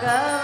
Guru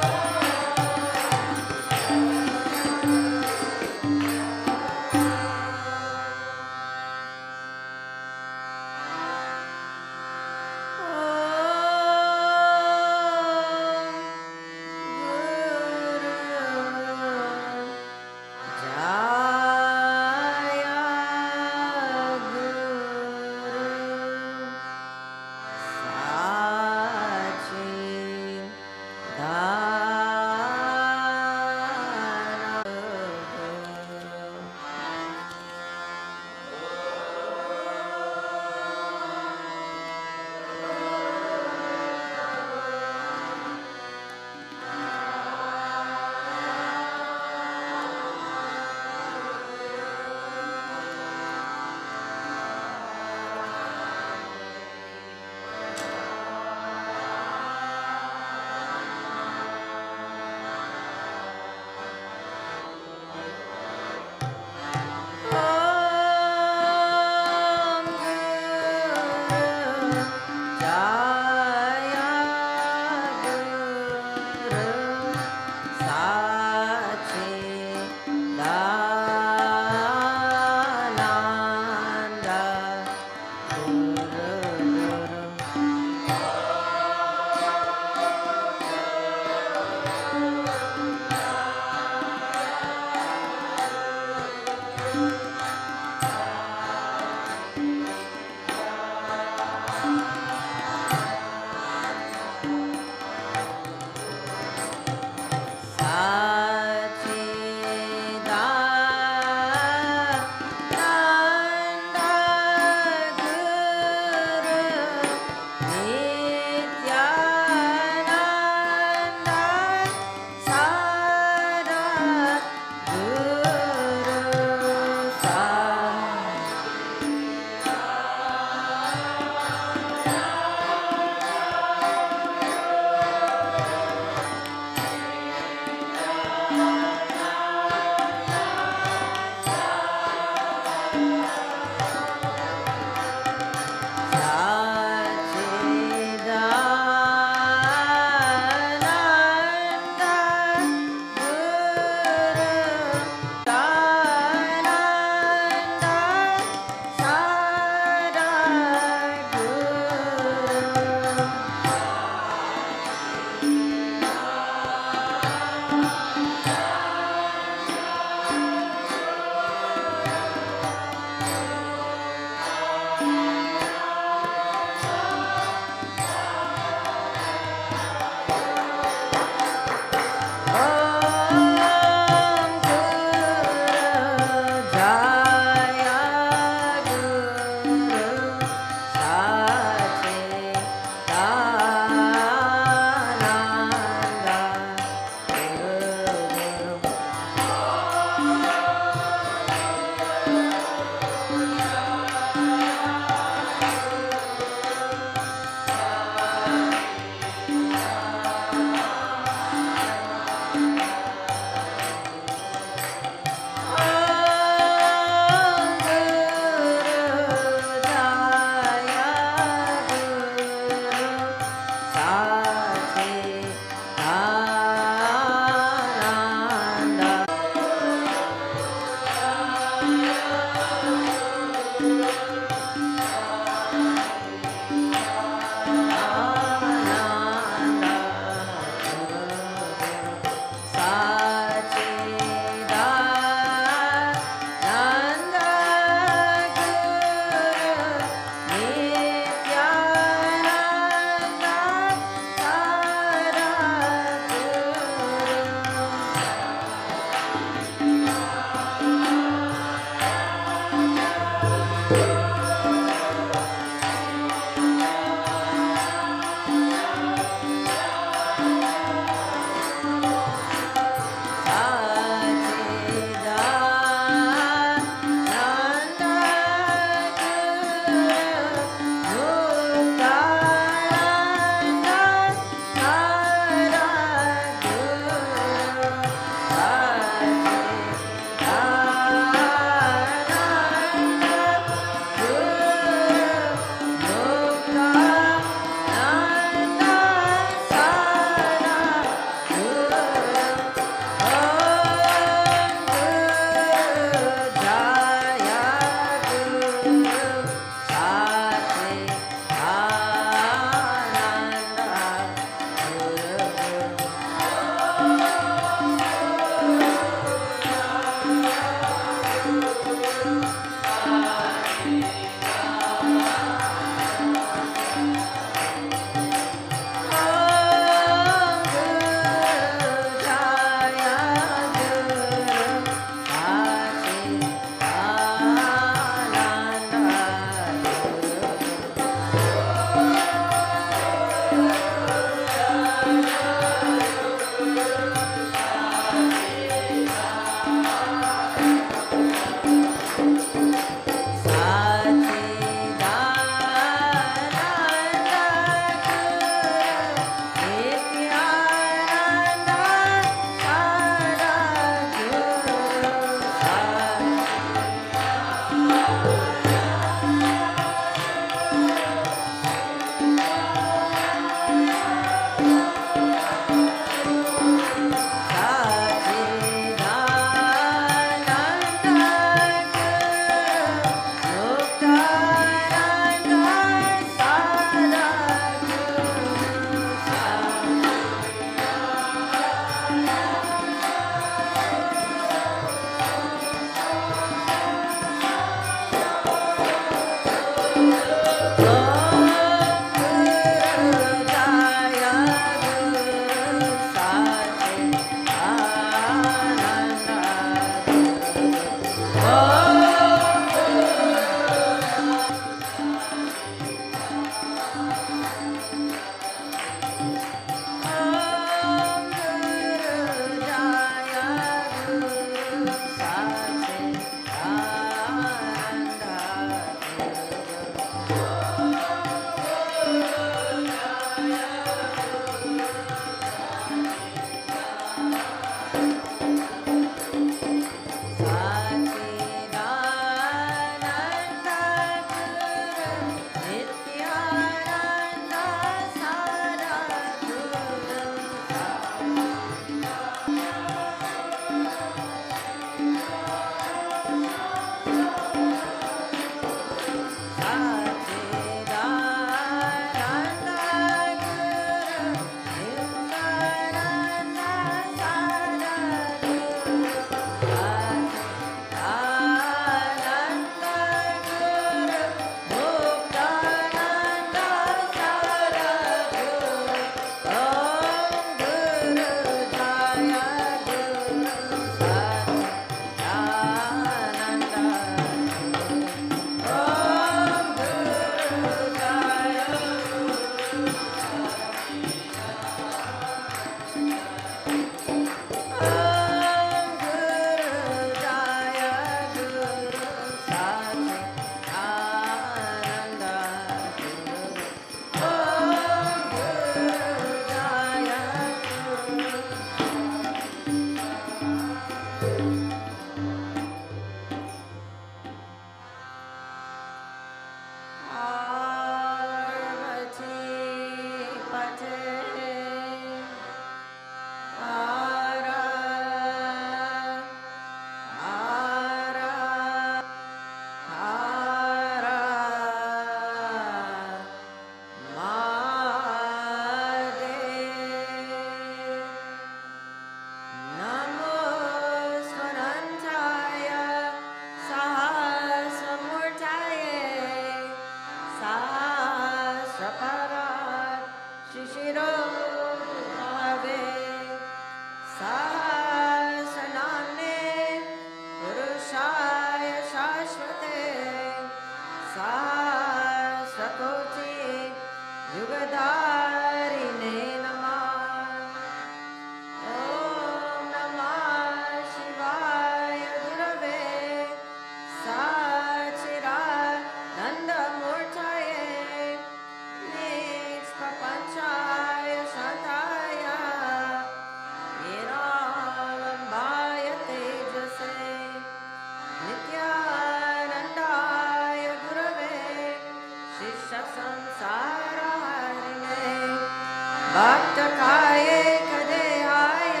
भक्तकाये कदेहाय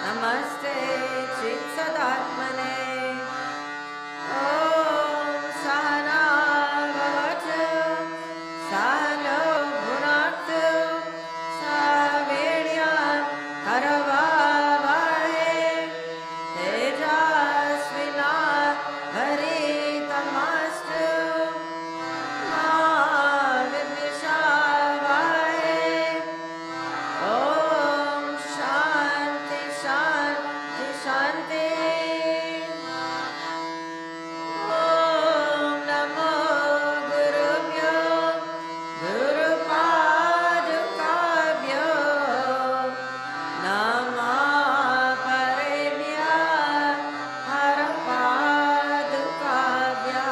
नमस्ते चित्सदात्मने ॐ सहना भवतु सहनो भुनक्तु सह वीर्यं करवावहै तेजस्विनावधीतमस्तु मा विद्विषावहै ॐ शान्ति शान्ति शान्ति ॐ नमो गुरुभ्यो गुरुपादुकाभ्यो नमः परेभ्यः हरपादुकाभ्यः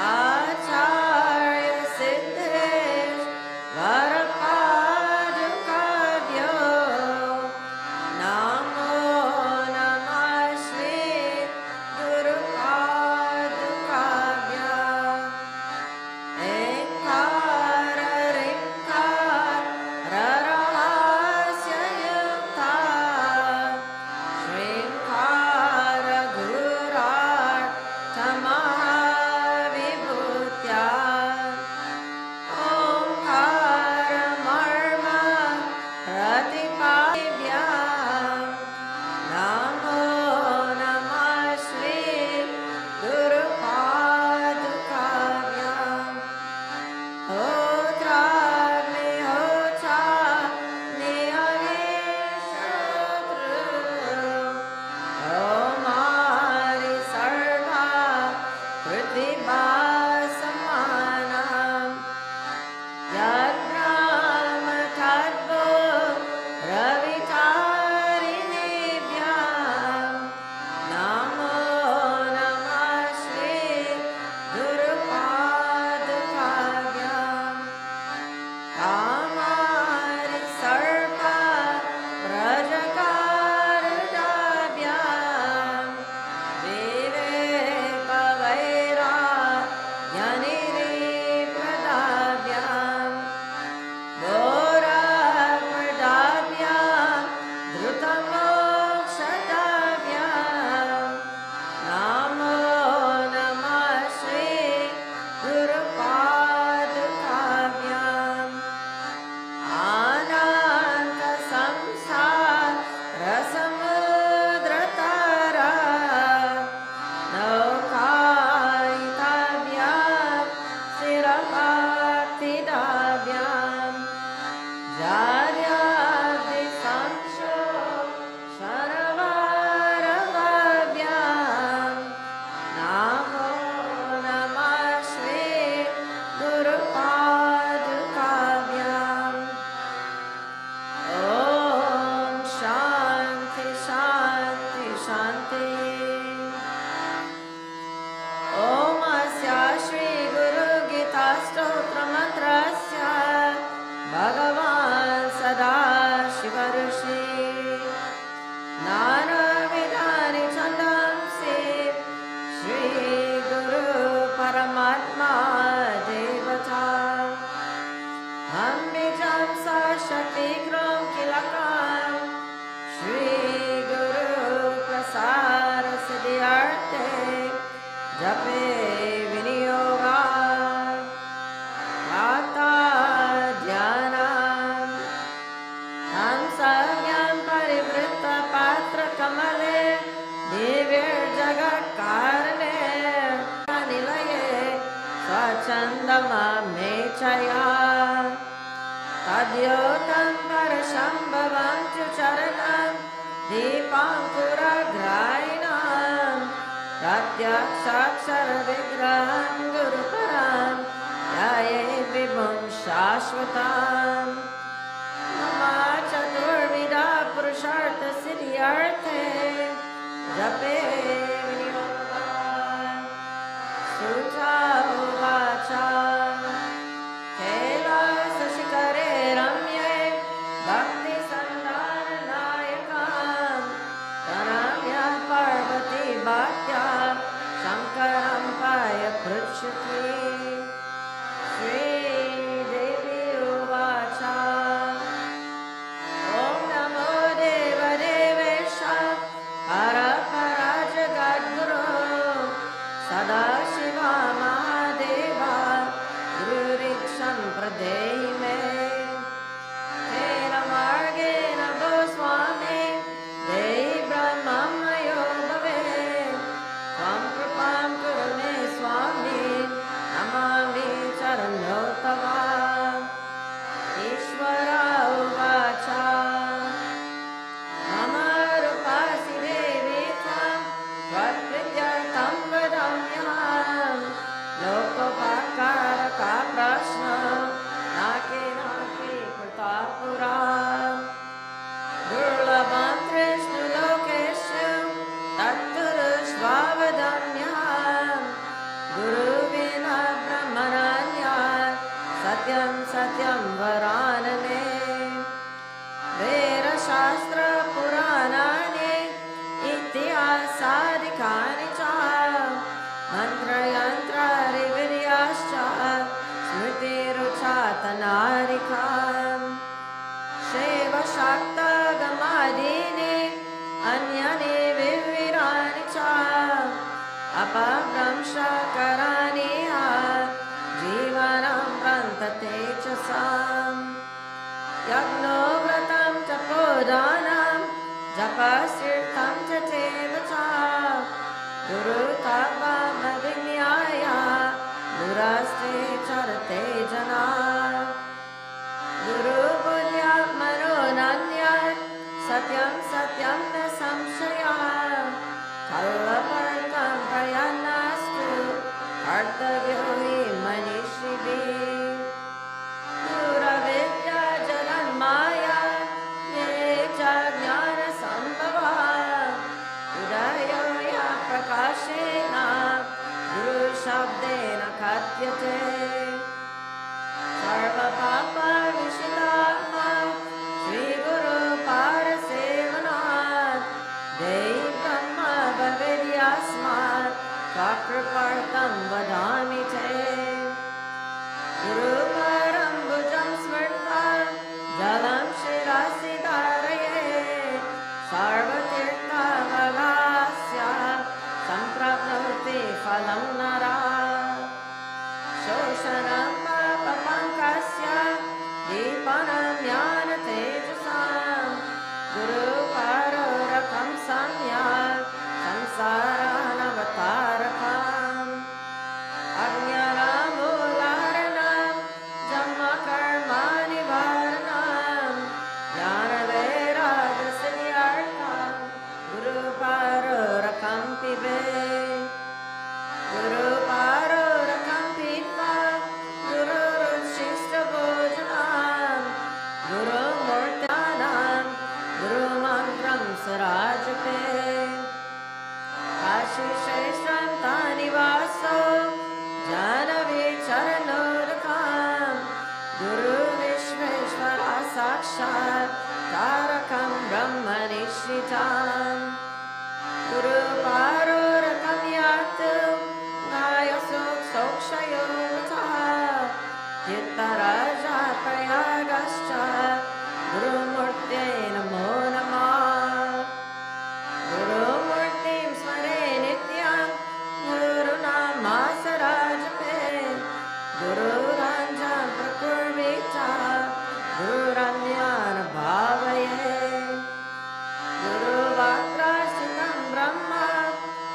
आचार्य सिद्धेश वरपादुकाभ्यो नमो नमः श्री गुरुपादुकाभ्यः एंकार ऋकार ररहास्ययुक्ता श्रींकार गुरार्थमहाविभूत्या ओंकार मर्म प्रतिपादिभ्यां नमो नमः श्री गुरुपादुकाभ्याम् होत्राग्निहोत्रा नियमेषतृ ओमारि सर्वा पृथिवा समानाम् यद्ब्रह्म तद्भो रवितारिणीभ्यां नमो नमः श्री गुरुपादुकाभ्याम् कामारि सर्वा प्रजकारदाभ्यां विवेकवैराग्यनिरिप्रदाभ्यां घोरप्रदाभ्यां धृतमोक्षदाभ्यां नमो नमः श्री गुरुपादुकाभ्याम् आनन्द संसार रसमुद्रतारा नौकायिताभ्यां स्थिरभक्तिदाभ्यां जार्यादिसंशो शरवारवाभ्यां नमो नमः श्री गुरुपादुकाभ्याम् ॐ शान्ति शान्ति शान्ति ॐ अस्य श्री गुरुगीतास्तोत्रमन्त्रस्य भगवान् सदाशिवऋषि नानाविधानि छन्दांसि श्री गुरु परमात्मा देवता हम बीजं सा शक्तिग्रं किलकं श्री गुरु प्रसार सिद्ध्यर्थे जपे विनियोगा वाता ध्यानं हम संज्ञं परिवृत्त पात्र कमले दिव्यजगत्कारणे निलये स्वच्छन्दममेचया तद्योतं परशम्भवं च चरणं दीपाङ्कुरग्राहिणां प्रत्यक्षाक्षरविग्रहं गुरुपरं ध्यायेत् विभुं शाश्वतं नमः चतुर्विधा पुरुषार्थसिद्ध्यर्थे जपे विनियोगा सुचा उवाच कैलासशिखरे रम्ये भक्तिसन्धाननायकं प्रणम्य पार्वती भक्त्या शङ्करं पायपृच्छति श्रीदेवी उवाच Satanarikam Sheva Shakta Gamadini Anyani Vivirani Cha Apabramsha Karaniha Jivanam Prantate Chasam Yagno Vratam Tapodanam Japasirtam Tatevacha Guru Tava Madhinyaya Duraste Charate Jana Guru Bunya Manonanya Satyam Satyam Na Samshaya Kalapartam Prayanastu Kartavyohi Manishibhi Gura Vidya Jaganmaya Nitya Jnana Sambhava Udaya Prakashena Guru Shabdena Katyate Sarva Papa Vishidama Shri Guru Parasevanat Dei Brahma Bhavidyasmat Chakrapartam Vadami Te Guru Param Bhujam Smirta Jalam Shirasi Daraye Sarva Tirtha Vagasya Samprapnoti Phalam Nara Shoshanam Papapankasya Deepanam Jnana Tejasam Guru Parorakam Samyak Samsaranavatarakam Ajnanam Ularanam Jamma Karma Nivaranam Jnana Vairagasinyartam Guru Parorakam Pibe Guru Parorakam Pitva Guru Ruchishta Bhojanam Guru Murtanam Guru Mantram Sarajape Ashisheshram Tani Vaso Janavi Charanodakam Guru Vishveshvara Sakshat Tarakam Brahmanishitam Guru Parorakam Yatu Gayasuk Sokshayota Chittaraja Prayagascha Guru Murte Namo Namah Guru Murtim Smare Nityam Guru Namasarajape Guru Ranjam Prakurvita Guru Ranyana Bhavaye Guru Vakrasitam Brahma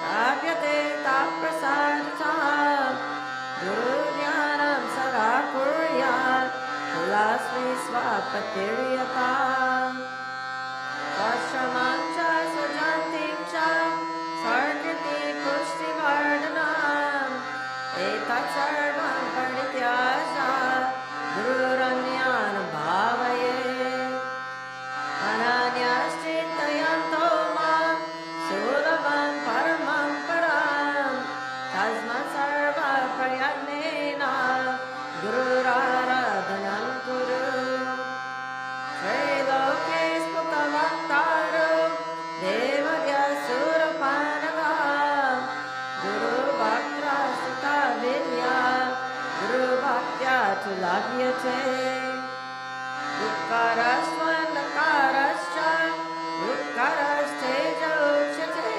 Pravyate Taprasadita Guru Jnanam Sarakuryat Kulasmi Swapatiriyata Ashramam Cha Sajantim Cha Sarkriti Pushti Vardhanam Etat Sarvam Parityaja Guru Ranyana Bhavaye Ananyashchitayam Tomam Sulavam Paramam Param Tasmat Sarva Prayagnena Guru Aradhanam Kuru Triloke Sputavantaro Devadya Surapanaga Guru Bhaktra Sita Vidya Guru Bhaktya Tulabhyate Dukkarasvandakarascha Dukkarasteja Uchate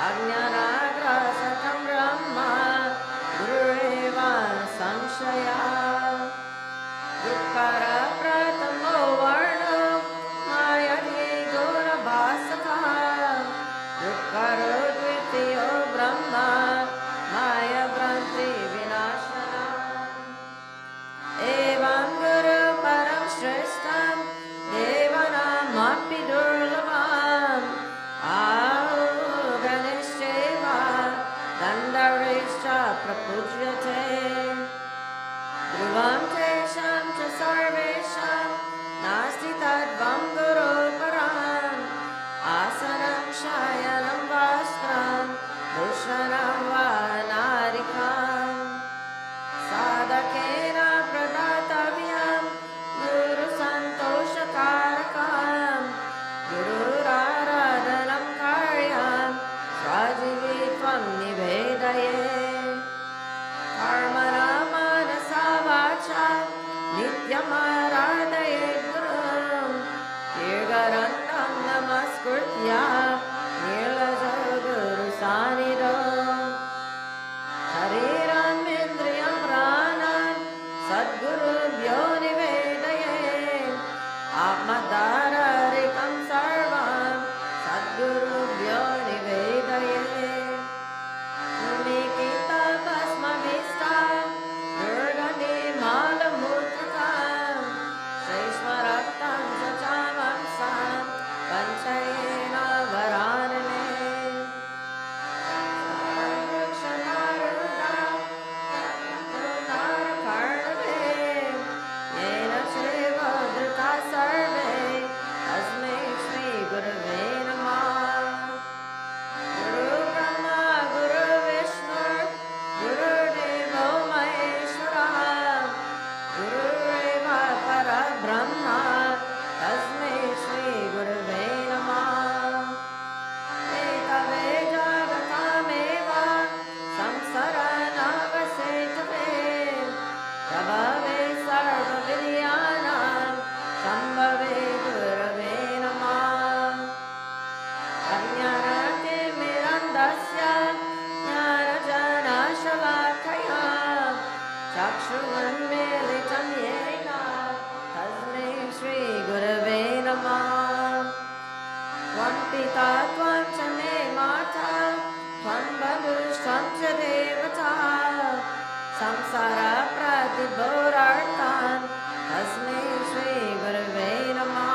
Ajnanagrasatam Brahma Gururevana Samshaya Dukkara Pratamo Varno Mayati Guna Bhasaka Dukkaro Dvitiyo Brahma Maya Vranti Vinashana Evam Guru Param Shreshtam Devanamapi Durlabam Ahu Ganisheva Dandaresha Prapujyate Dhruvam Tesham Cha Sarvesham Nasti Tadvam Guru Param Asanam Shayanam Vastram Dushanam Vahanarikam Sadakena Pradatavyam Guru Santoshakarakam Guru Aradhanam Karyam Swajivitvam Nivedaye Karmana Manasa Vacha चक्षुरुन्मीलितं येन तस्मै श्रीगुरवे नमः। त्वं पिता त्वं च मे माता त्वं बन्धुस्त्वं च देवता संसारप्रतिघोरार्तान् तस्मै श्रीगुरवे नमः।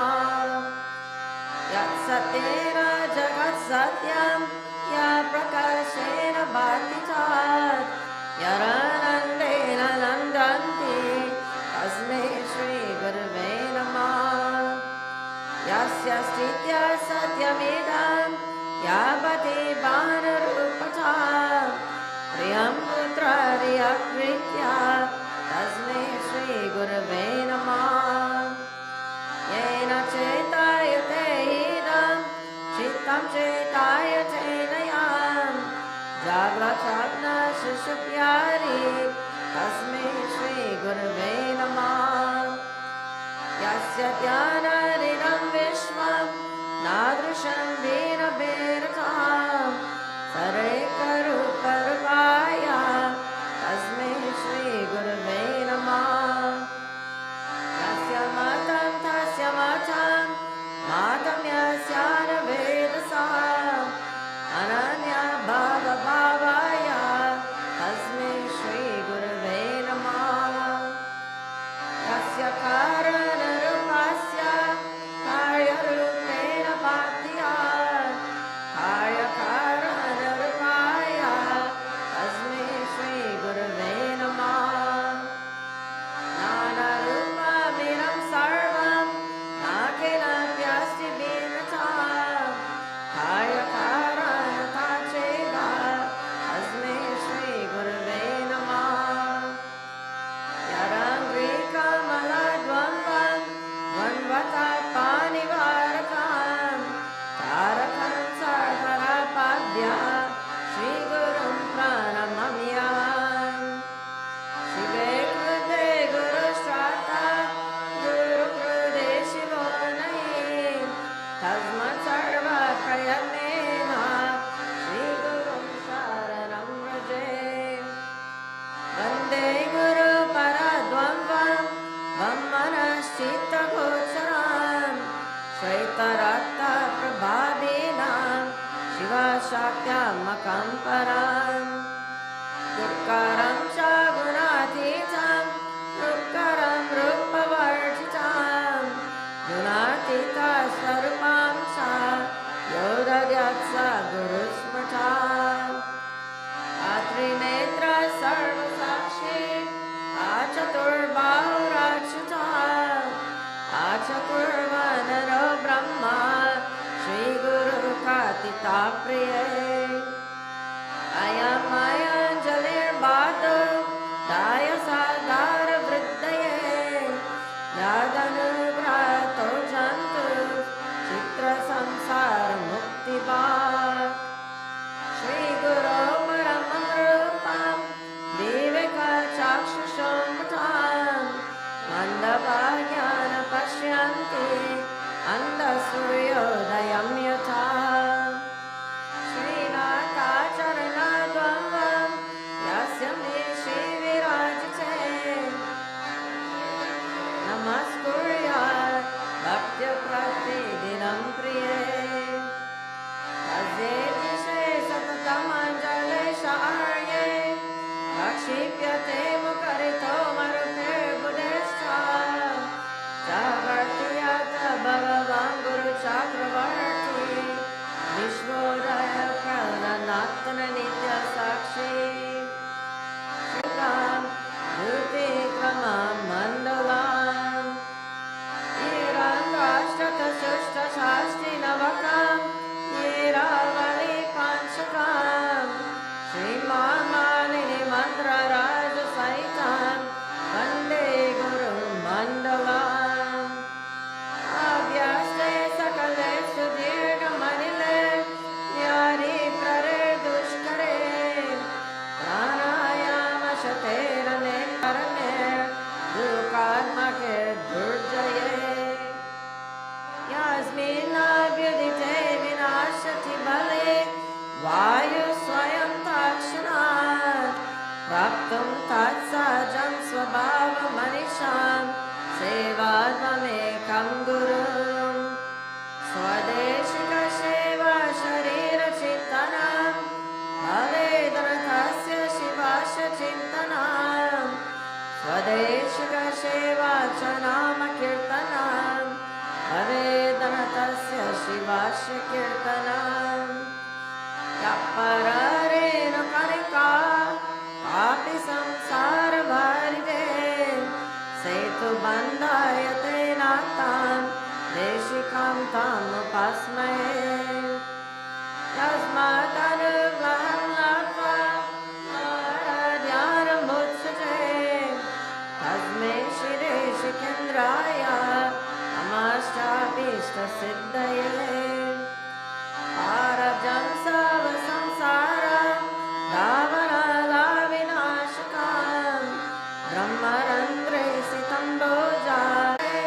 यत्सत्येन जगत्सत्यं यत्प्रकाशेन भाति च यदानन्देन नन्दन्ति तस्मै श्रीगुरवे नमः। यस्य स्थित्या सत्यमिदं यावति भानुरूपता प्रियं पुत्ररियकृत्या तस्मै श्रीगुरवे नमः। येन चेतायते इदं चित्तं चेतायते नयं जाग्रत्स्वप्नसुषुप्त्यादि तस्मै श्रीगुरवे नमः। यस्य ध्यानादिदं विश्वं नादृशं वीरभेरतां सरेकरूपरूपाय तस्मै श्रीगुरवे नमः। यस्य मतं तस्य मतं मातं यस्यानुवेदसाम् अनन्यभावभावाय तस्मै श्रीगुरवे नमः। यस्य कारणरूपस्य कार्यरूपेण भात्या कार्यकारणरूपाय तस्मै श्रीगुरवे नमः। नानारूपमिदं सर्वं नाकेनाप्यस्ति भिन्नता कार्यकारणता चैव तस्मै श्रीगुरवे नमः। यदङ्घ्रिकमलद्वन्द्वं द्वन्द्वतापानिवारकं तारकं सर्वरापाद्य श्रीगुरुं प्रणमम्यहम्। शिवे कृते गुरुश्राता गुरुकृते शिवो नये तस्मात् सर्वप्रयत्नेन श्रीगुरुं शरणं व्रजे। वन्दे गुरुपरद्वन्द्वं वमनश्चित्तगोचरं श्वेतरक्तप्रभावेनं शिवशाक्यमकं परम्। दुःकरं च गुणातीतं रुक्करं रूपवर्जितं गुणातीतस्वरूपं च यो दद्यात् स गुरुस्मृता। त्रिनेत्र सर्वसाक्षी चतुर्बाहुराच्युता चतुर्वनरो ब्रह्मा श्रीगुरुकातिताप्रिये। अयमयञ्जलिर्बाधो दायसागारवृद्धये यदनुव्रतो जन्तु चित्रसंसारमुक्तिभाग्। श्रीगुरो परमं रूपं विवेकचक्षुषोन्मत्तं मन्दभाग्यान् पश्यन्ति अन्धसूर्योदयं यथा। श्रीनाथाचरणद्वन्द्वं यस्य मे श्रीविराजिते नमस्कुर्यात् भक्त्या प्रतिदिनं प्रिये। तस्येतिशे सततमञ्जलेशार्ये प्रक्षिप्यते मुखरितो मरुभिर्बुधेश्च जागर्त्यत भगवान् गुरुचक्रवर्ती विश्वोदय प्रणनात्न नित्यसाक्षी। श्रुतां धृतिक्रमां मण्डलाम् ईरान्द्राष्टकसुष्टशास्त्रिनवकं ईरावली पांशकं श्रीमामालिनी मन्त्रराजसै तं तत्सहजं स्वभावमनिशां सेवात्ममेकं गुरुं स्वदेशिकसेवा शरीरचिन्तनं भवेदनथस्य शिवस्य चिन्तनं स्वदेशिकसेवा च नामकीर्तनं भवेदनथस्य शिवस्य कीर्तनं यपरेण कनिका कापि संसारवारिधे सेतुबन्धायते नातां देशिकां तामुपास्महे तस्मादनुग्रहं लब्ध्वा आराध्यारमुत्सजे तस्मै श्रीदेशिकेन्द्राय नमश्चाभीष्टसिद्धये आरब्धं सर्व संसार रावणालाविनाशकं ब्रह्मरन्ध्रे सितं भोजारे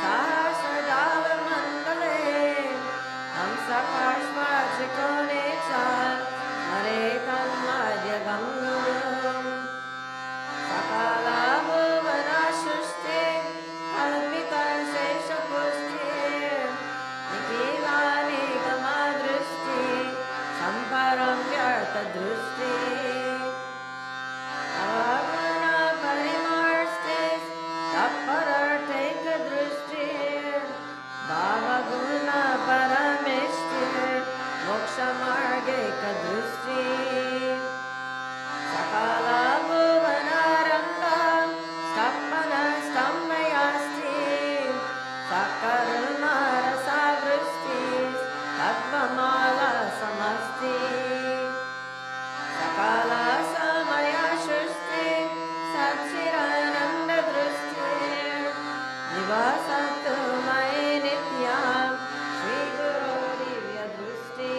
सहस्रजालमण्डले हंसपार्श्वचिकोणे च स्मरे तन्मध्यगं गुरुं सकलभुवनसृष्टे कल्पितशेषपुष्टे निखिलानेकमदृष्टे सम्परं व्यर्थदृष्टे अवगुणपरिमर्ष्टे तत्परर्थैकदृष्टे भावगुणपरमेष्टे मोक्षमार्गैकदृष्टे सकलभुवनारम्भं स्तम्भनस्तम्भयास्ति सकरुणरसवृष्टि तत्त्वमाला समस्ति सकलसमयसृष्टि सच्चिदानन्ददृष्टि निवसतु मयि नित्यं श्रीगुरोर्दिव्यदृष्टि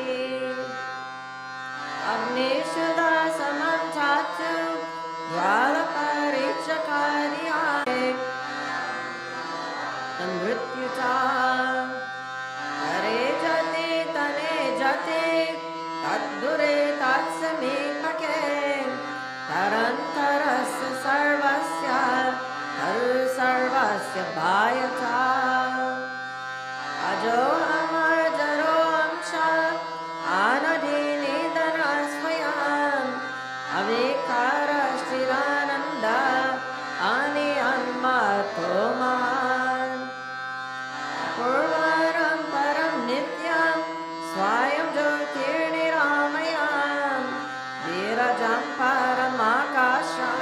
अग्निशुदासमं चातु ज्वालपरीक्षकार्याय मृत्युचा हरे जति तने जति तद्दुरे तत्समीपके तरन्तरस्य सर्वस्य सर्वस्य भायथा अजोऽहमजरोऽहं च आनदीनिधनस्वयम् अविकारश्चिरानन्द अनियन्मतो महान् पूर्वरं परं नित्यं स्वयं ज्योतिर्निरामयं वीरजं परमाकाशं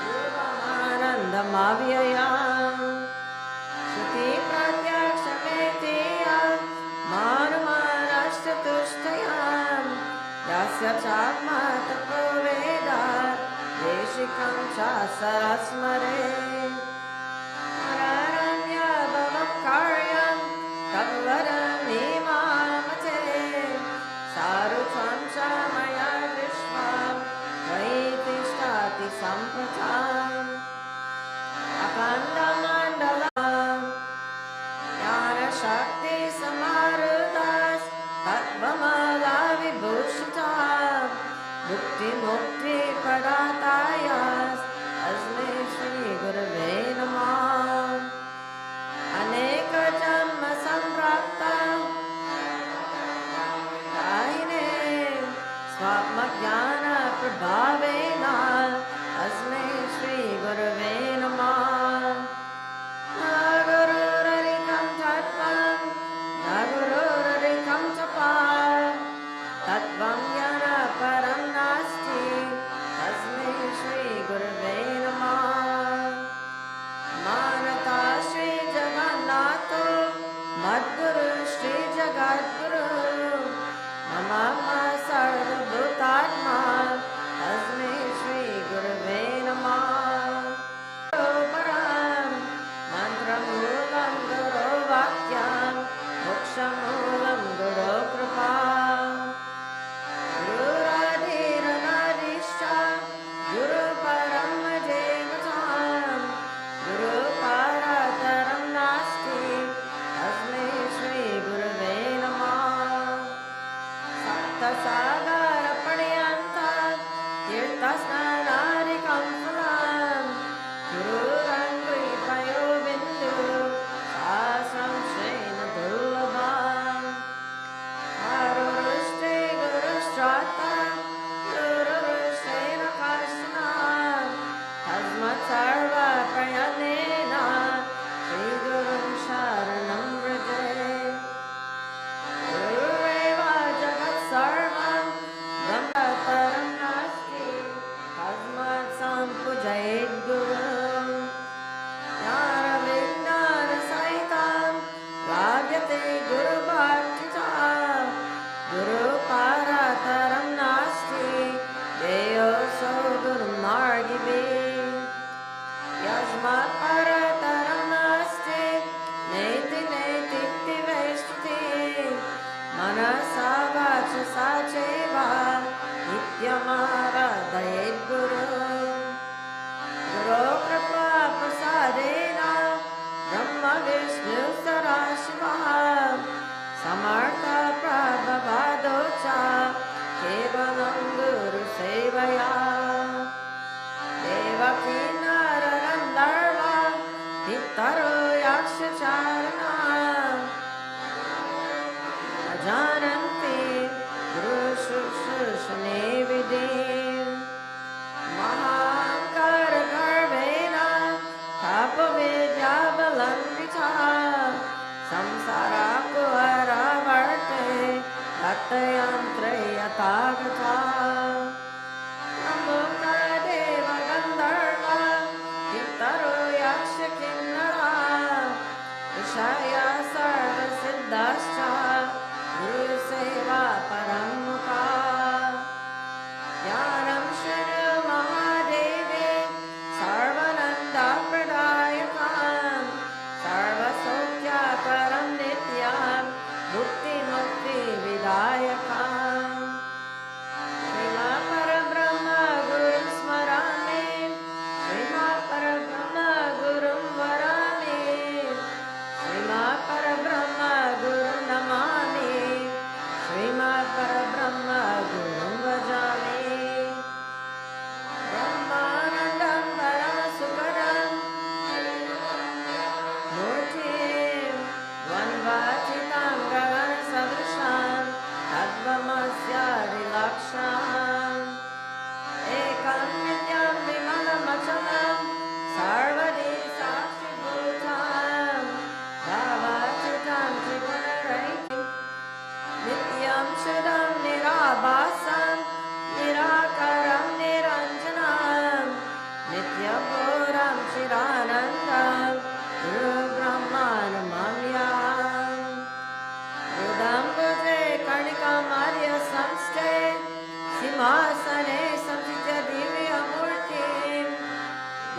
ध्रुवमानन्दमव्ययम् श्रुतिप्रत्यक्षमेतेयं मानुमानश्चतुष्टयं यस्य चात्मतपो वेद देशिकं च सरस्मरे अरण्यभवं कार्यं तद्वरमीमामते सारुत्वं च मया दृष्ट्वा त्वयि तिष्ठति सम्प्रथम् अखण्डमण्डलं ज्ञानशक्तिसमारुदास् तत्त्वमालाविभूषितः मुक्तिप्रदाताय अस्मै श्रीगुरवे नमः अनेकजन्मसम्प्राप्ता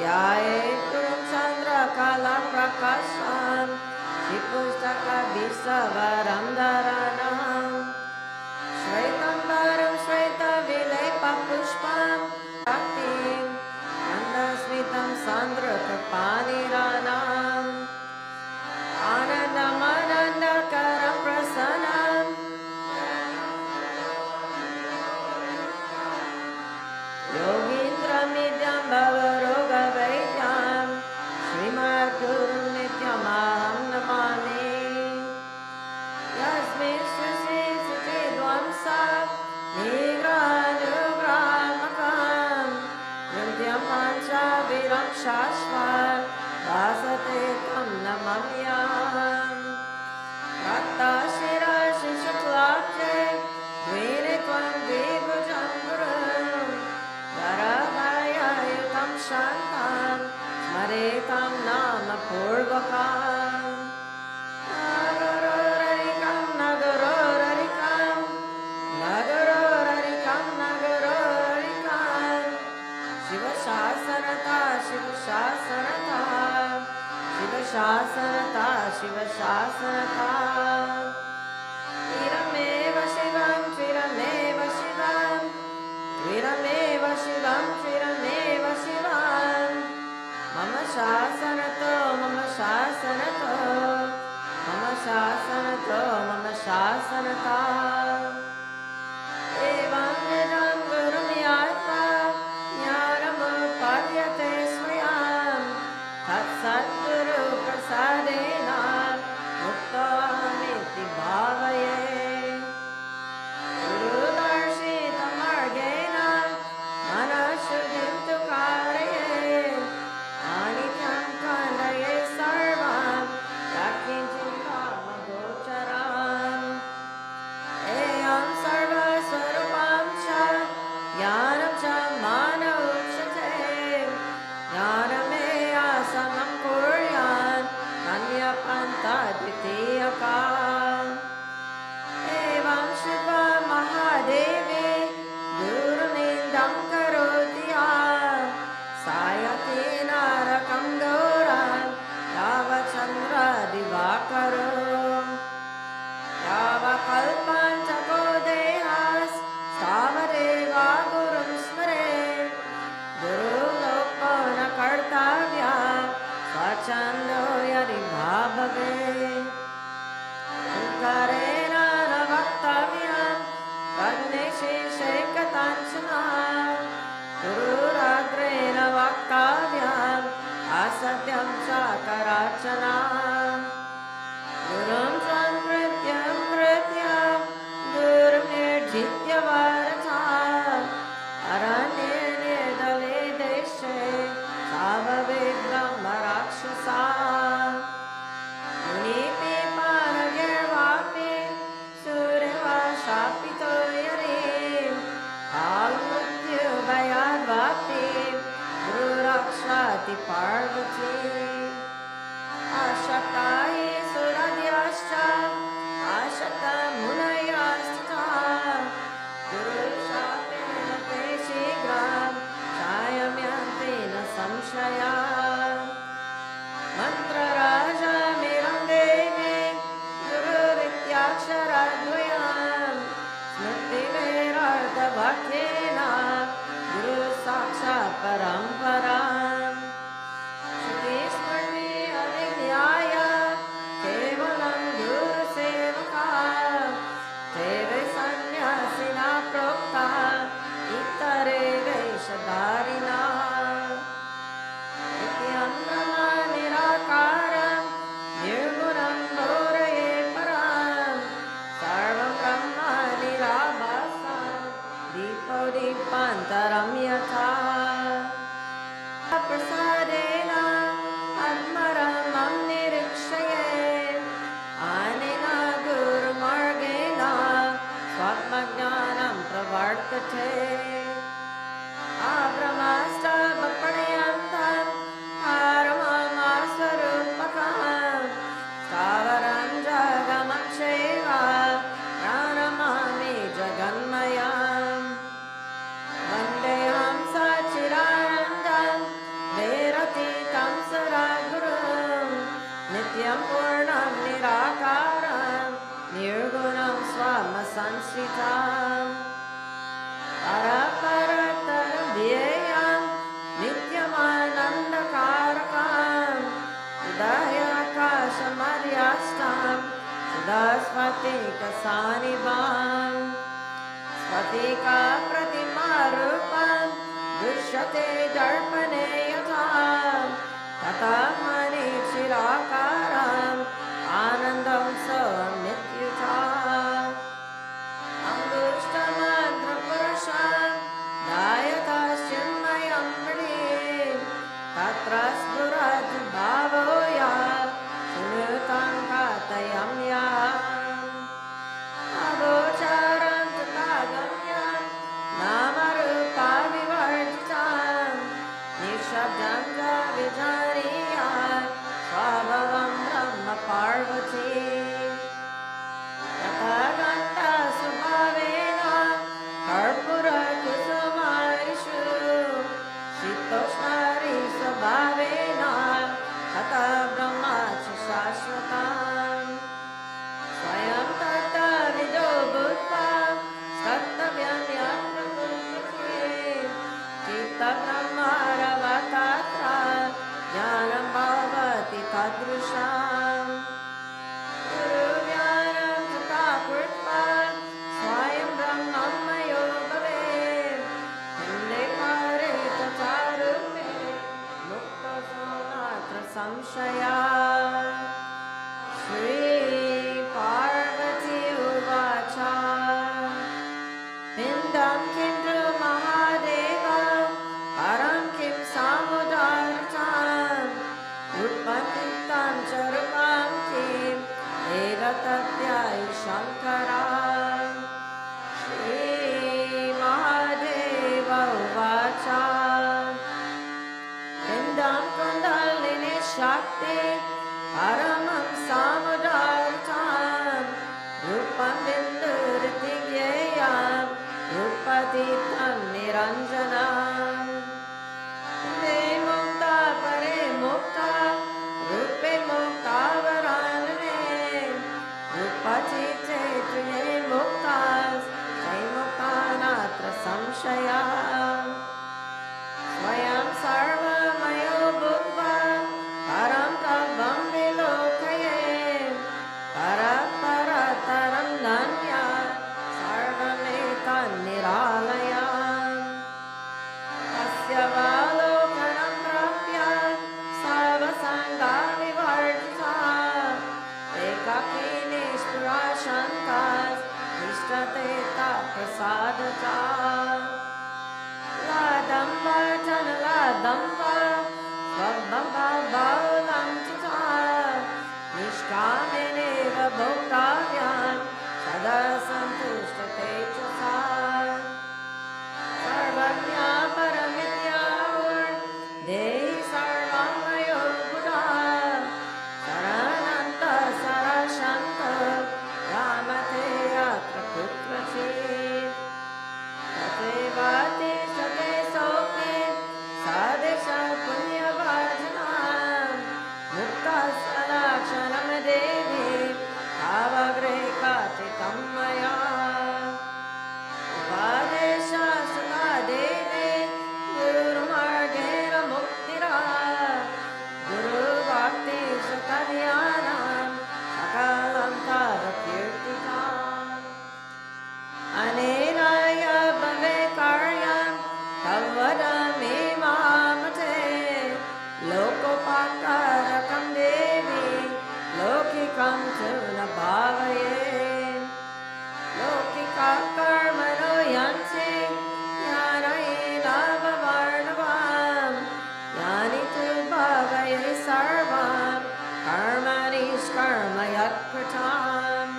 Dhyaye Gurum Chandra Kala Prakasham Shipustaka Visavaram Dharanam Shvetambaram Shveta Vilepa Pushpam Bhaktim Mandasmitam Sandra Kapaniranam Anandam Anandakaram Prasanam Yogindra Midyam Bhavaroga Vaidyam Srimad Guru Nityam Aham Namami Yasmin Sri Sri Dvamsa Nigranugramakam Nityam Pancha Viram Shashvat Vasate Tam Namamyam Ratta Shira Shishaklapje Dvinitvam Vibhujam Gurum Varabhaya Yutam Shantam Smaretam Nama Purvakam Nagarorarikam Nagarorarikam Nagarorarikam Nagarorarikam Shiva Shasanata Shiva Shasanata Shiva Shasanata Shiva Shasanata Tvirameva Shivam Tvirameva Shivam Tvirameva Shivam Tvirameva Shivam Mama Shasanato Mama Shasanato Mama Shasanato Mama Shasanata Evam Nidam Gurum Yatva Jnanam Upadhyate Swayam Tat Satguru Prasadena Mukta Amiti Bhavaye Guru Darshita Margena Manashuddhim Tukaraye Anityam Kandaye Sarvam Yakinchim Kama Gocharam Eyam Sarva Swarupam Cha Jnanam Cha Mana Uchate Jnanameya Samam Kuryan Kanya Panta Dvitiyaka Evam Shiva Mahadevi Guru Nindam Karotya Sayati Narakam Gauran Yava Chandra Divakaro Yava Kalpan Chakodehas Stavadeva Gurum Smare Guru Lopana Kartavya Swachando Yadi Bhabave Karena Navaktavya Padneshi Shekatanchana Guru Ragrena Vaktavya Asatyam Chakarachana Gurum Sankrityam Krityam Gurum Nirjitya Varata Aranye Nirdale Deshe Savave Brahma Rakshasa Munipi Panagirvapi Sureva Shapito Yarim Kalmutyu Bayadvapi Guru Rakshati Parvati Ashaktahi Suradyascha Ashakta Munayastha Guru Shapena Te Shigram Shayamyantina Samshaya Mantra Raja Miram Devi Guru Rityaksharadvayam Smriti Verartha Bhaktina Guru Saksha Paramparam Shruti Smarni Adinyaya Kevalam Guru Sevaka Teve Sanyasina Prokta Ittare Veshadarina Nityam Brahma Nirakaram Nirgunam Gauraye Param Sarvam Brahma Nirabhasam Dipo Dipantaram Yatha Prasadena Admaram Nirikshaye Anena Guru Margena Swatmajnanam Pravartate Abramasta Bapanayantam Paramamasarumpakam Stavaram Jagamam Sheva Pranamami Jaganmayam Vandeham Sachiranandam दस्फटिक सानिभां स्फटिका प्रतिमारूपं दृश्यते दर्पणे यथा तथा मणिशिलाकारम् आनन्दं सौम्यत्युता अङ्गुष्ठमन्त्रपुरुषं ध्यायतश्चिन्मयं मृडीं तत्र स्फुरतु भावो या सुनुतं कथयं या अगोचरं तथा गम्यं नामरूपाविवर्जितं निःशब्दं च विजानीयात् स्वभावं ब्रह्म पार्वती तथा गन्धस्वभावेन कर्पूरकुसुमारिषु शीतोष्णरिस्वभावेन तथा ब्रह्म च शाश्वतम् स्वयं तत्तविदो भूत्वा कर्तव्यं यत्प्रकृतिः चित्तब्रह्मरवतत्र ज्ञानं भवति तदृशम् गुरुज्ञानं तथा कृत्वा स्वयं ब्रह्ममयो भवेत् हिन्दे परे तथा रूपे मुक्तो नात्र संशयः श्रीपार्वती उवाच पिण्डं किं तु महादेव परं किं सामुदारितं उत्पन्नं च रूपं किं वेदतत्यायि शङ्करा श्रीमहादेव उवाच पिण्डं कुण्डलिनी शक्ति परमं सामुदारितं रूपं बिन्दुरिति ज्ञेयं रूपतीतं निरञ्जनम् ते मुक्ता परे मुक्ता रूपे मुक्ता वरानने रूपतीते त्रिये मुक्ता ते मुक्ता नात्र संशयः स्वयं सर्वमयो भूत्वा परं तत्त्वं विलोकयेत् परतरं नान्यत् सर्वमेतन्निरालयम् तस्यावलोकनं प्राप्य सर्वसङ्गविवर्जिता एकाकी निष्ठुरा शङ्कास्तिष्ठते तत्प्रसादता लादम्ब जनलादम्ब स्वबहुलं च निष्कामेनैव भोक्तव्यं सदा सन्तुष्टते च सा सर्वज्ञा परमित्या देहि सर्वं मयो बुधा शरणन्त सरशन्त रामते अत्र कुत्रचित् तथैवाति सते सोऽपि सादेश पुण्यभाजनां मुक्तसलक्षणं देवी भावग्रे कथितं मया उपादेशसुता देवी गुरुमार्गेण मुक्तिरा गुरुभक्ति सतध्यानं सकलं तदकीर्तितम् अनेन भवे कार्यं तवदमे मामते लोकोपकारकं देवी लौकिकं च न भावयेत् लौकिका कर्मणो यन्ति ज्ञानेन भवर्णवां ज्ञानि तु भावये सर्वं कर्म निष्कर्म यत्कृतम्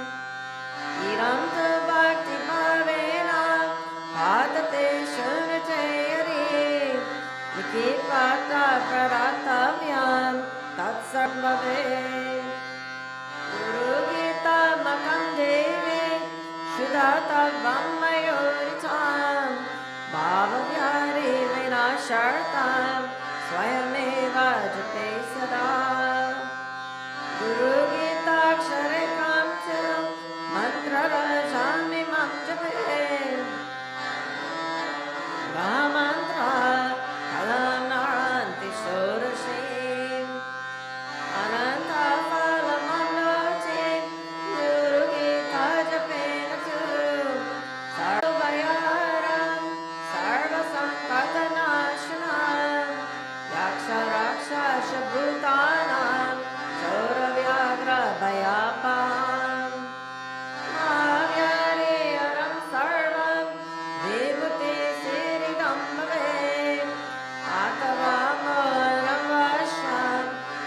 इदं तु भक्तिभावेन पादते शृणुते यदि विकित्वा प्रदातव्यं तत्सर्वभवेत् गुरुगीतात्मकं देवी शुद्धतत्त्वं मयोरितं भावव्याधि विनाशार्थं स्वयमेव जपे सदा गुरुगीताक्षरिकं च मन्त्ररसामिमं जपेत् महामन्त्रा फलं नान्ति षोडशीम् अनन्तफलमं लोचे दशभूतानां चौरव्याघ्रभयापाम् महाव्यारेयरं सर्वं विभूतिसिरिदं भवेत् आतवामोहनं वश्यं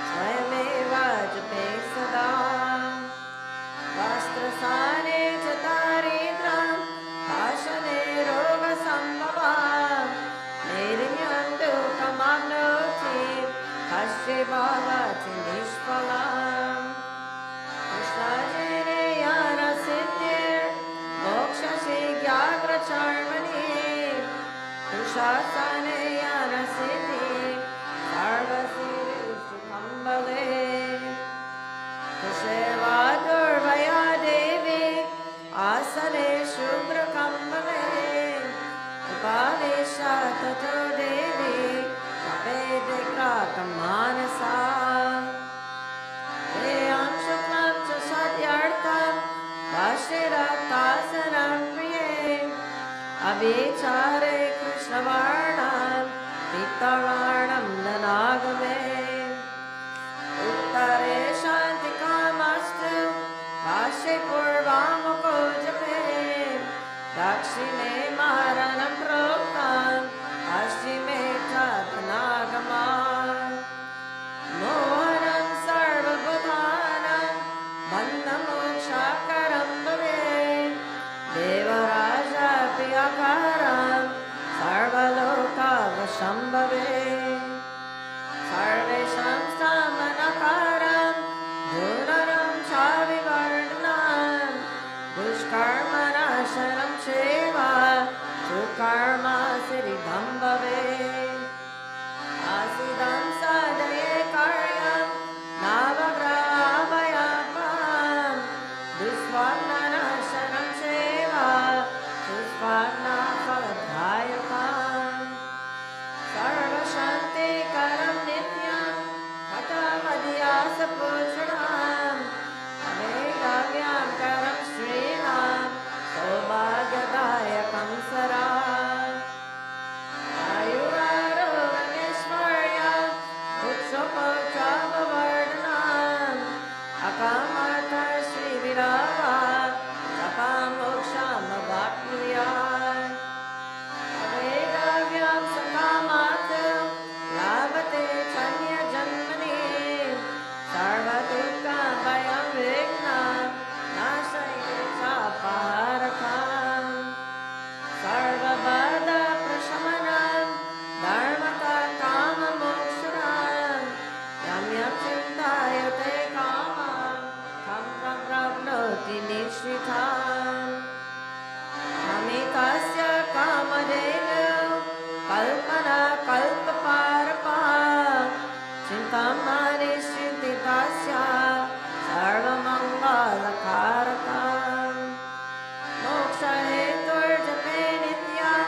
स्वयमेव जपे सदा वस्त्रसाने च दारिद्र्यं भाषणे रोगसम्भवम् नैर्यं दुःखमाप्नोति कश्चित् भवति निष्फलम् कृष्णजनयनसिद्धिर्मोक्षशीघ्राग्रचर्मणि कुशासनयनसिद्धिः सर्वसिद्धिसुखं भवेत् कुशे वा दुर्भया देवी आसने शुभ्रकं भवेत् उपावेशा ततो देवी तपेदिग्राकं मानसा श्रेयं शुक्लं च सद्यर्थं वशिरक्तासनं प्रिये अभिचारे कृष्णवर्णं पीतवर्णं दनागमे उत्तरे शान्तिकामस्तु भाष्ये पूर्वामुखो जपे दक्षिणे मारणं प्रोक्तम् पश्चिमे च धनागमात् मोहनं सर्वभूतानां बन्धमोक्षकरं भवेत् देवराजप्रियकरं सर्वलोकवशं भवेत् सर्वेषां सामनकरं धूनरं च विवर्धनं दुष्कर्मनाशनं चैव सुकर्मसिद्धिं भवेत् आसीदं सदये कार्यं नवग्रहाभयापं दुःस्वप्ननाशनं चैव सुस्वप्नफलदायकम् सर्वशान्तिकरं नित्यं हठमधियासपूषणम् अमेकाव्याकरं श्रीणां सौभाग्यदायकं सदा आयुरारोग्यैश्वर्यं उत्सुकचापवर्धनम् अकामतश्रीविरावा जपमोक्षमवाप्नुयात् अवेदाव्यां सकामात् लाभते चन्यजन्मनि सर्वदुःखभयं विघ्नं नाशये चापहारकम् सर्वबाधाप्रशमनं धर्मकाममोक्षणं यं यं चिन्तयते कामं तं तं प्राप्नोति निश्चितम् अमितस्य कामधेनु कल्पना कल्पपारपा चिन्तामणिश्चितितस्य सर्वमङ्गलकारकम् मोक्षहेतुर्जपे नित्यं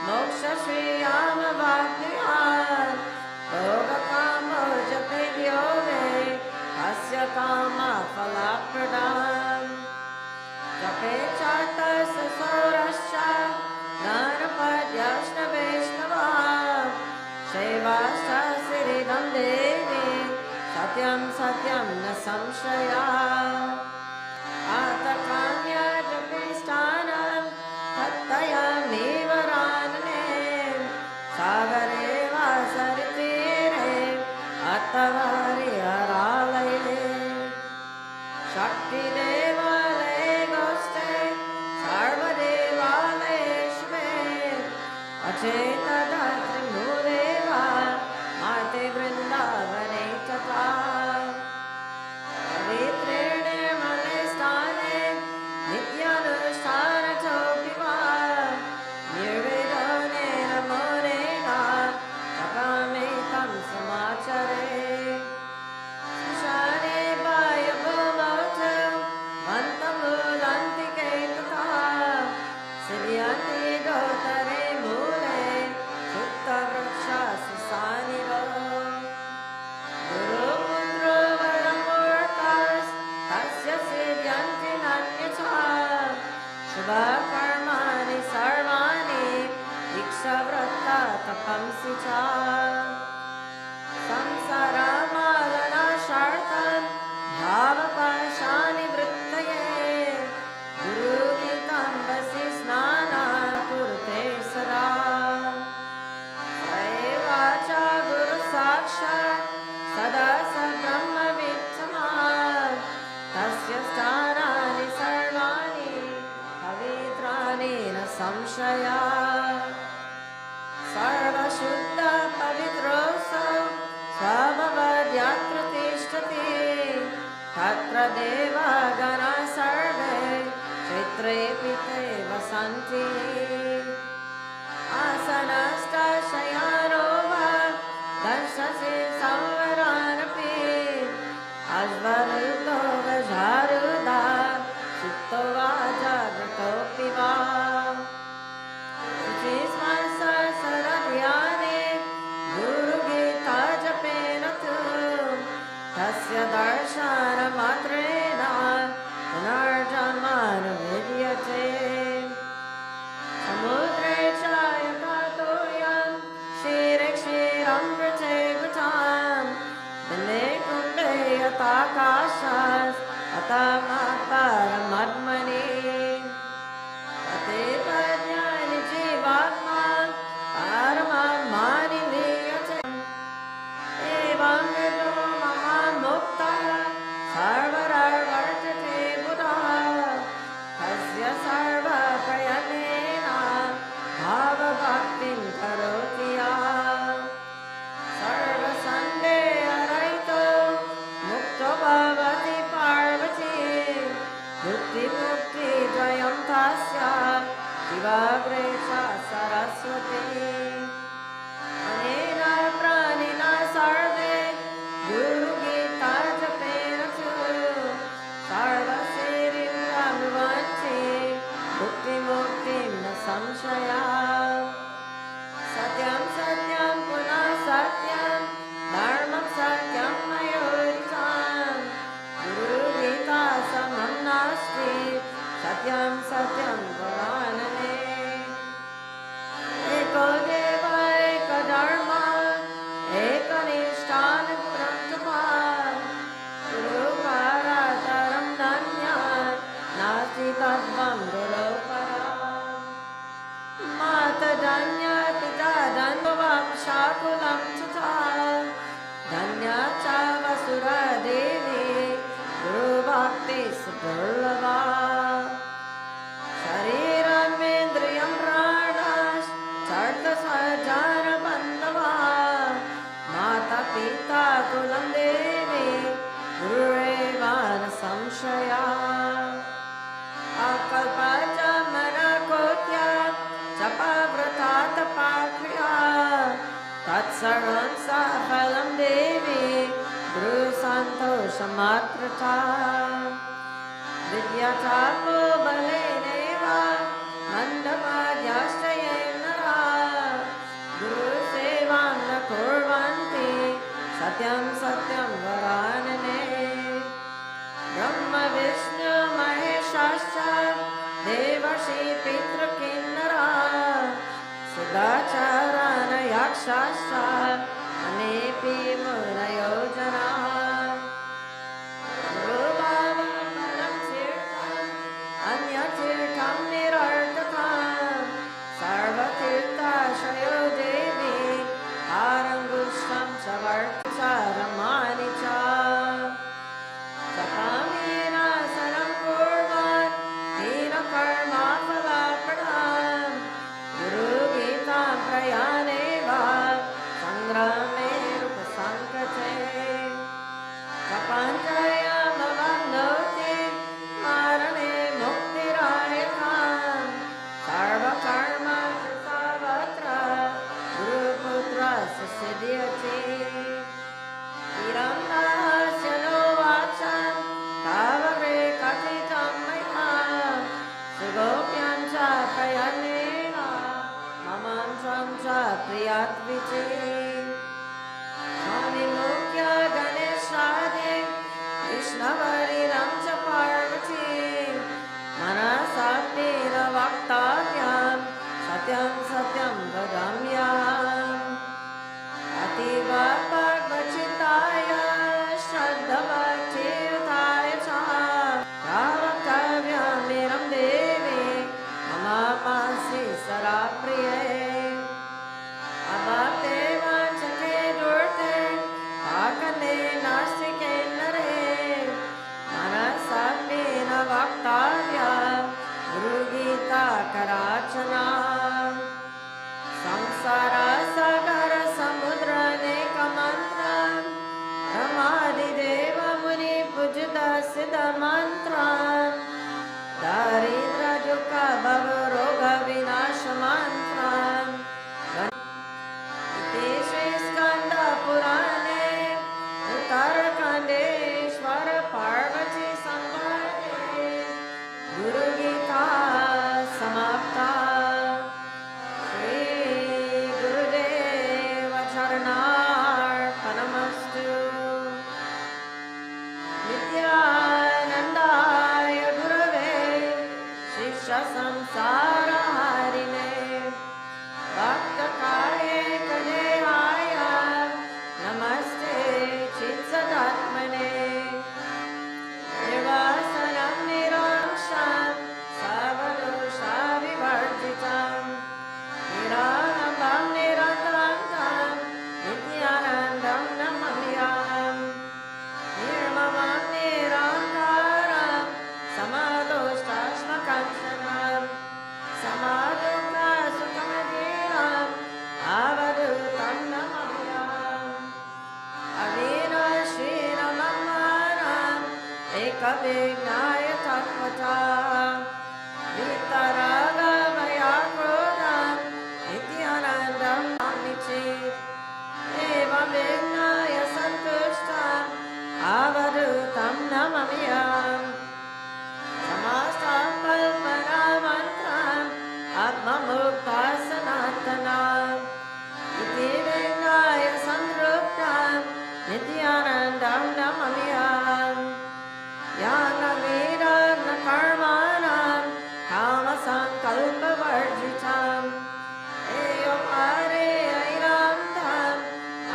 मोक्षश्रियामवाप्नुयात् भोगकामो जपे योगे अस्य कामफलप्रदम् जपे चातस्य सौरश्च नरपद्यष्णवैष्णवा शैवाश्च सिरिदं देवी सत्यं सत्यं न संशया आतकान्या जपेष्टानं तत्तयमेव रानने सागरे वा सरितीरे अथवारि अरालये शक्तिदेवालये गोष्ठे सर्वदेवालयेषु मे अचेतदात्रिमूदेवा माते वृन्दावने तथा पवित्रे निर्मले स्थाने साक्षात् सदा स ब्रह्मवित्तमान् तस्य स्थानानि सर्वाणि पवित्राणि न संशयात् सर्वशुद्ध पवित्रोऽसौ स्वभवद्यत्र तिष्ठति तत्र देवगणाः सर्वे चित्रेऽपि ते वसन्ति आसनस्थशयनो वा दर्शसि संवरानपि अश्वरूढो गजारूढा सुप्तो वा जागृतोऽपि वा शुचिस्मसरध्याने गुरुगीता जपेन तु तस्य दर्शनमात्रेण पुनर्जन्म न विद्यते समुद्रे च यथा तोयं क्षीरे क्षीरमृते घृतं बिले कुम्भे यथाकाशात् तथा परमात्मनि तथैव जीवात्मा परमात्मनि लीयते एवं विदो महामुक्तः सर्वरवर्तते बुधः तस्य सर्वप्रयत्नेन भावभक्तिं करोति यः सर्वसन्देहरहितो मुक्तो भवति पार्वती मुक्तिमुक्तिद्वयं तस्य शिवाग्रे च सरस्वती अनेन प्राणिना सर्वे गुरुगीता जपेन तु सर्वसिद्धिं प्राप्नुवन्ति मुक्तिमुक्तिं न संशयात् सत्यं सत्यं पुनः सत्यं धर्मं सत्यं मयोरितं गुरुगीता समं नास्ति सत्यं सत्यं पुराणने एको देव एक धर्म एकनिष्ठानं तपः गुरुपरातरं नान्यत् नास्ति तत्त्वं गुरुपरम् मातधन्या पिता धन्वंशाकुलं तथा धन्या च वसुरा देवी गुरुभक्तिः सुदुर्लभा शरीरमेन्द्रियं प्राणाश्चर्तस्वजनबन्धवा माता पिता कुलं देवी गुरुरेव न संशयः अकल्पजमनकोट्या जपव्रता तपाक्रिया तत्सर्वं सफलं देवी गुरुसन्तोषमात्रता विद्याचापो बलेनैव मन्दमाद्याश्रयेण नरः गुरुसेवां न कुर्वन्ति सत्यं सत्यं वरानने ब्रह्म विष्णु महेशाश्च देवर्षि पितृकिन्नराः सिद्धाचार्याः यक्षाश्च अनेपि मुनयो जनाः गुरुभावपरं तीर्थम् अन्यतीर्थं निरर्थकम् सर्वतीर्थाश्रयो देवी आरङ्गुष्ठं च वर्तचारमाणि च जपामीनासनं कुर्वन् हीनकर्माफलप्रदं गुरुगीतां प्रयाणेव सङ्ग्रामेरुपसङ्कृते जपाञ्जयमवनोति मारणे मुक्तिरायकं सर्वकर्मसु सर्वत्र गुरुपुत्रस्य सिद्ध्यति स्य नो वाचं तावरे कथितं मया सुगोप्यं च प्रयन्नेन ममं त्वं च प्रियात्विचे स्वामिमुख्य गणेशादि कृष्णवरिरं च पार्वती मनसाप्तेन वक्तव्यं सत्यं सत्यं वदाम्यहम् अतीव भगवच्चित्ताय श्रद्धभक्तियुताय च प्रवक्तव्यमिदं देवी मम मनसि सदा प्रिये अभक्तेव Ekavignaya Tatvata Vitaragamaya Krodam Nityanandam Amichit Eva Vignaya Santushtam Avadutam Namamiyam Samastam Kalpanamantram Atmamukta Sanatanam Iti Vignaya Sandruptam Nityanandam Namamiyam Yangamidagna Karmanam Kama Sankalpa Varjitam Eyopare Airamdam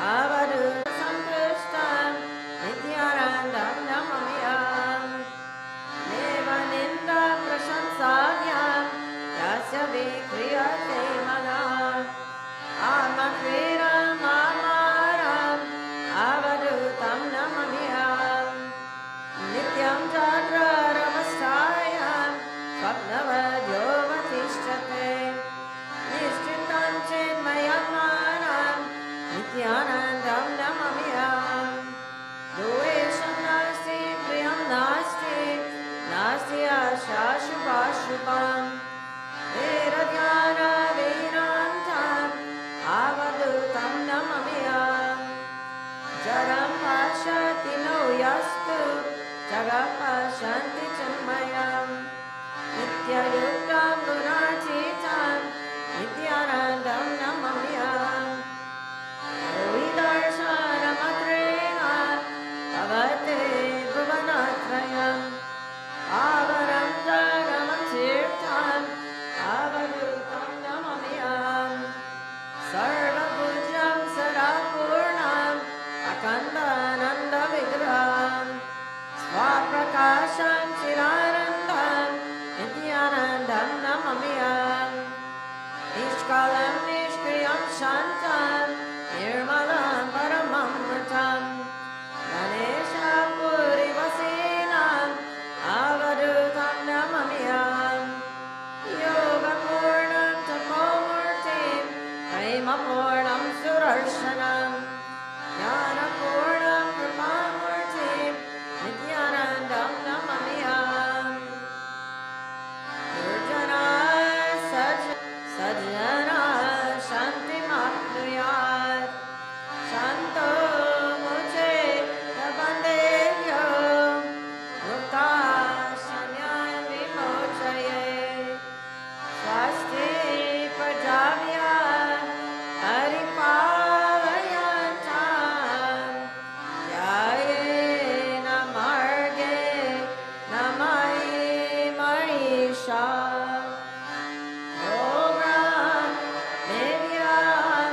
Avadu Santushtam Nityanandam Namamiyam Nevaninda Prashansanyam Yasya Vikriyate Mana Amakriram Amaram Avadutam Namamiyam Nityam Jadra Ramastayam Swapnavadyo Vatishtate Nishchitam Chinmayam Manam Nityanandam Namamiyam Dvesham Nasti Priyam Nasti Nasti Asha Shubha Shubham Veradhyana Vedantam Avadutam Namamiyam Jaram Pashati No Yastu Jagapashanti Chinmayam Nitya Yuktam Gunartitam Nityanandam Namamiyam Vidarshana Matrena Bhavate Bhuvanatrayam Avaram Jagamam Tirtam Avadutam Namamiyam Sarva Pujam Sarapurnam Akandananda Vigraham Swaprakasham Chiranandam Nityanandam Namamiyam Nishkalam Nishkriyam Shantam Nirmalam Paramamritam Ganesha Puri Vasinam Avadutam Namamiyam Yoga Purnam Tapomurtim Prema Purnam Surarshanam Jnana Purnam Kripamurtim Nityanandam Namamiyam Durjana Sajjana Shanti Mapnuyat Shanto Muche Tabandevyo Mukta Shanyam Vimochaye Swasti Prajavya Paripavayantam Jayena Marge Namai Marisha Om Devyam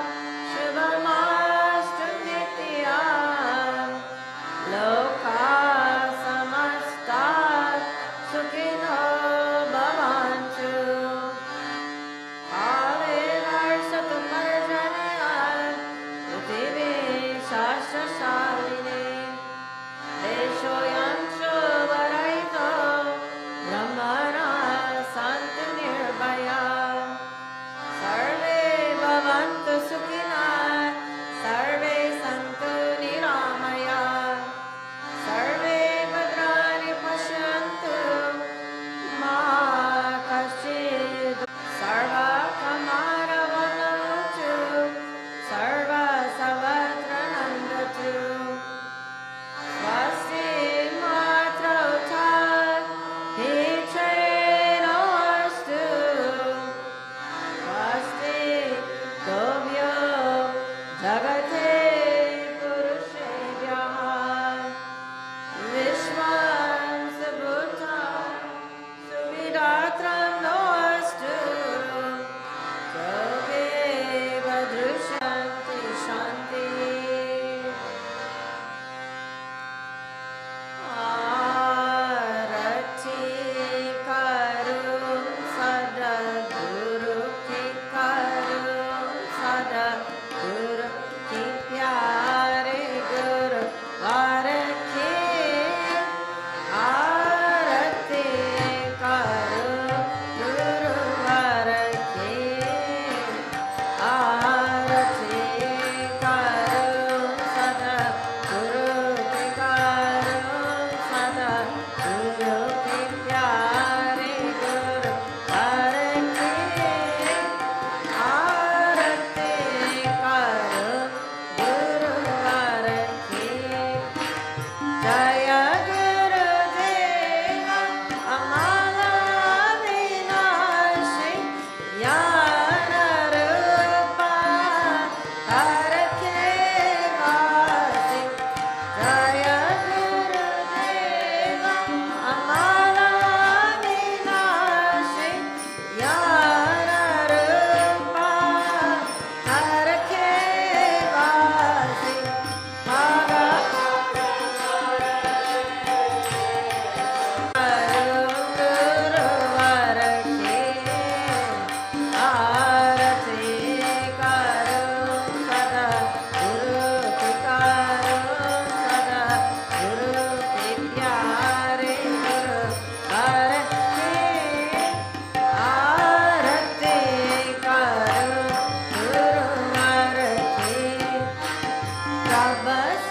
Shubhamastu Nityam Loka Samasta Sukhino Bhavantu Kale Varsatu Marjanaya Prithvi Shastra Shaline Deshoyam Shubharaito Brahmana Santu Nirbhaya Sarve Bhavantu Sukhina Sarve Santu Niramaya Sarve Bhadrani Pashyantu Ma Kashid Sarva Kamara Vanatu Sarva Savatra Nandatu Swasti Bye.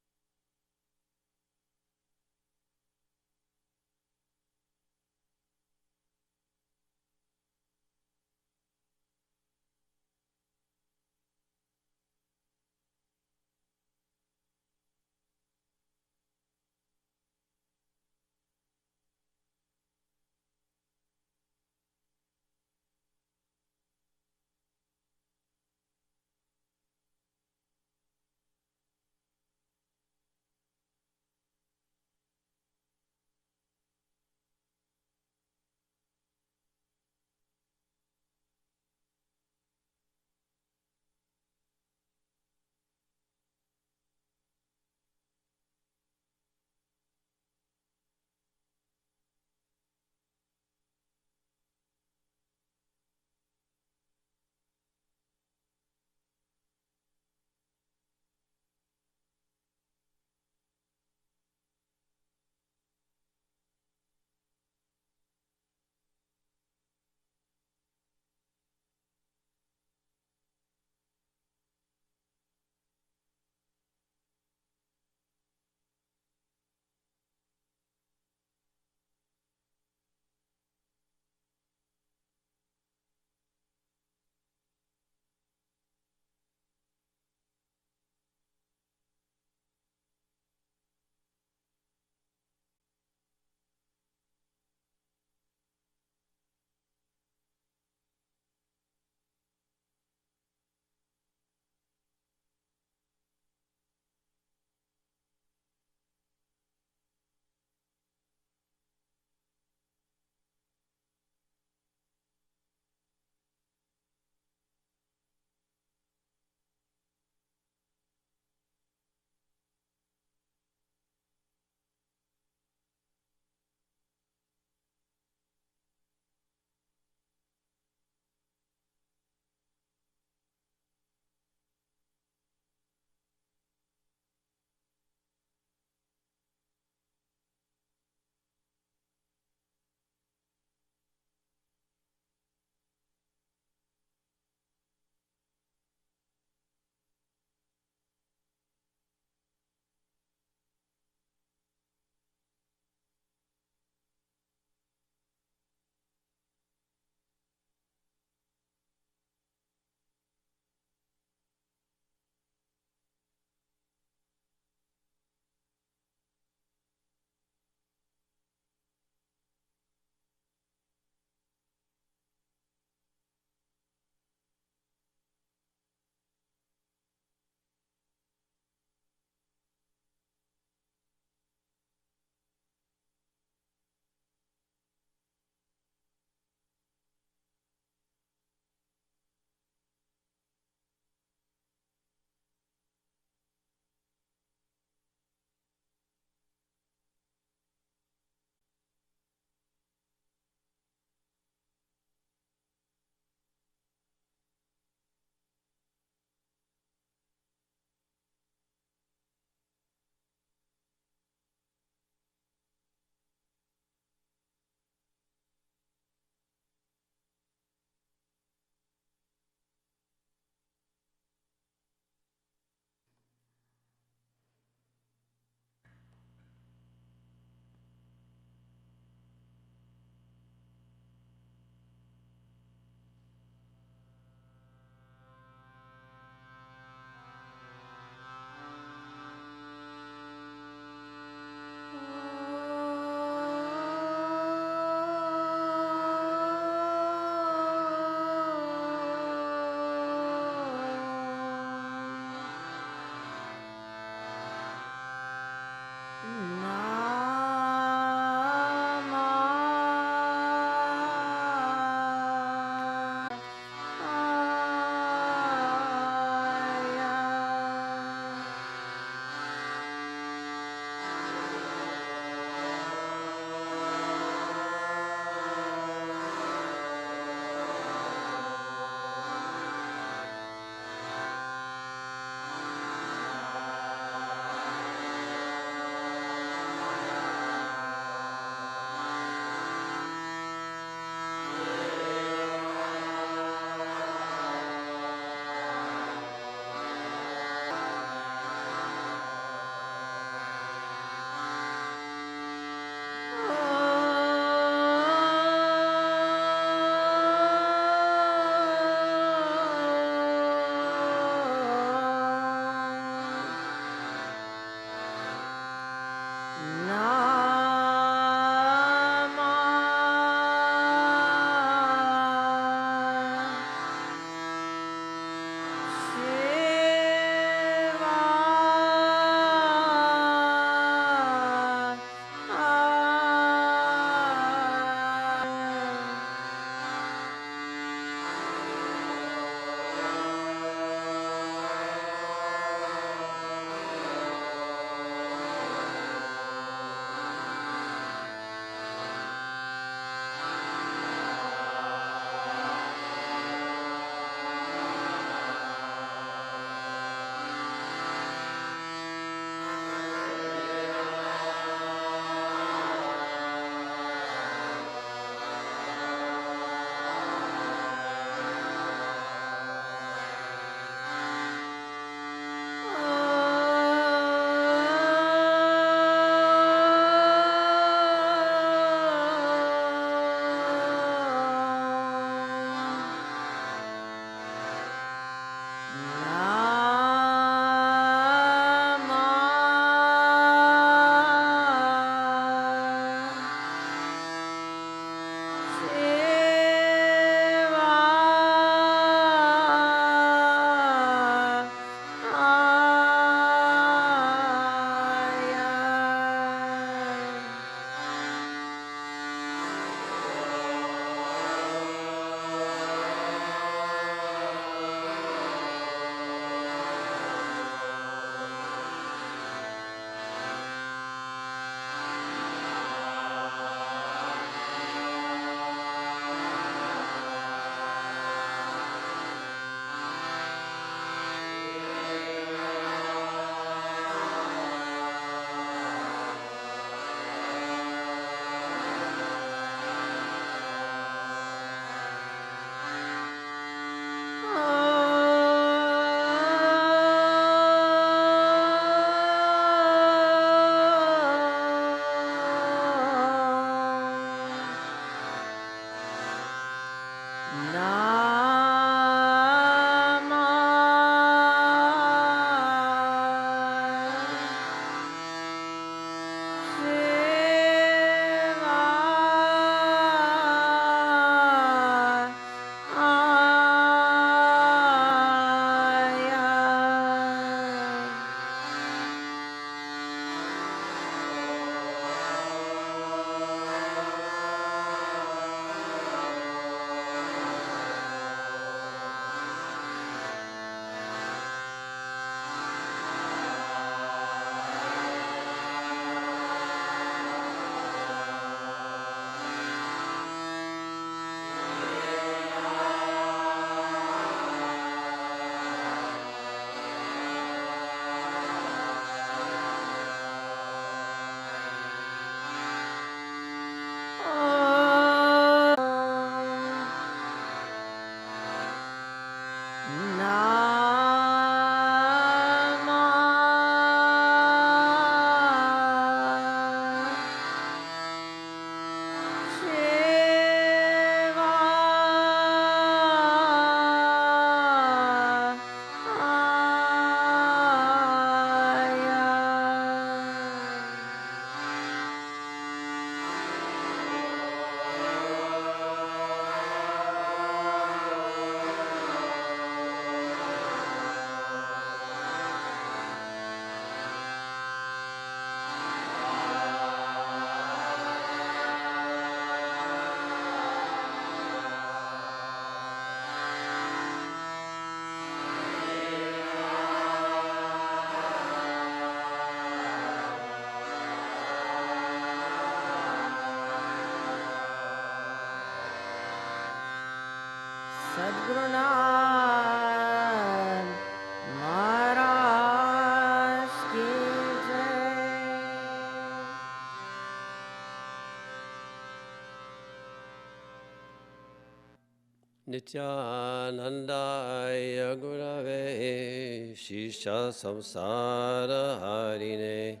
Nityanandaya Gurave Shisha Samsara Harine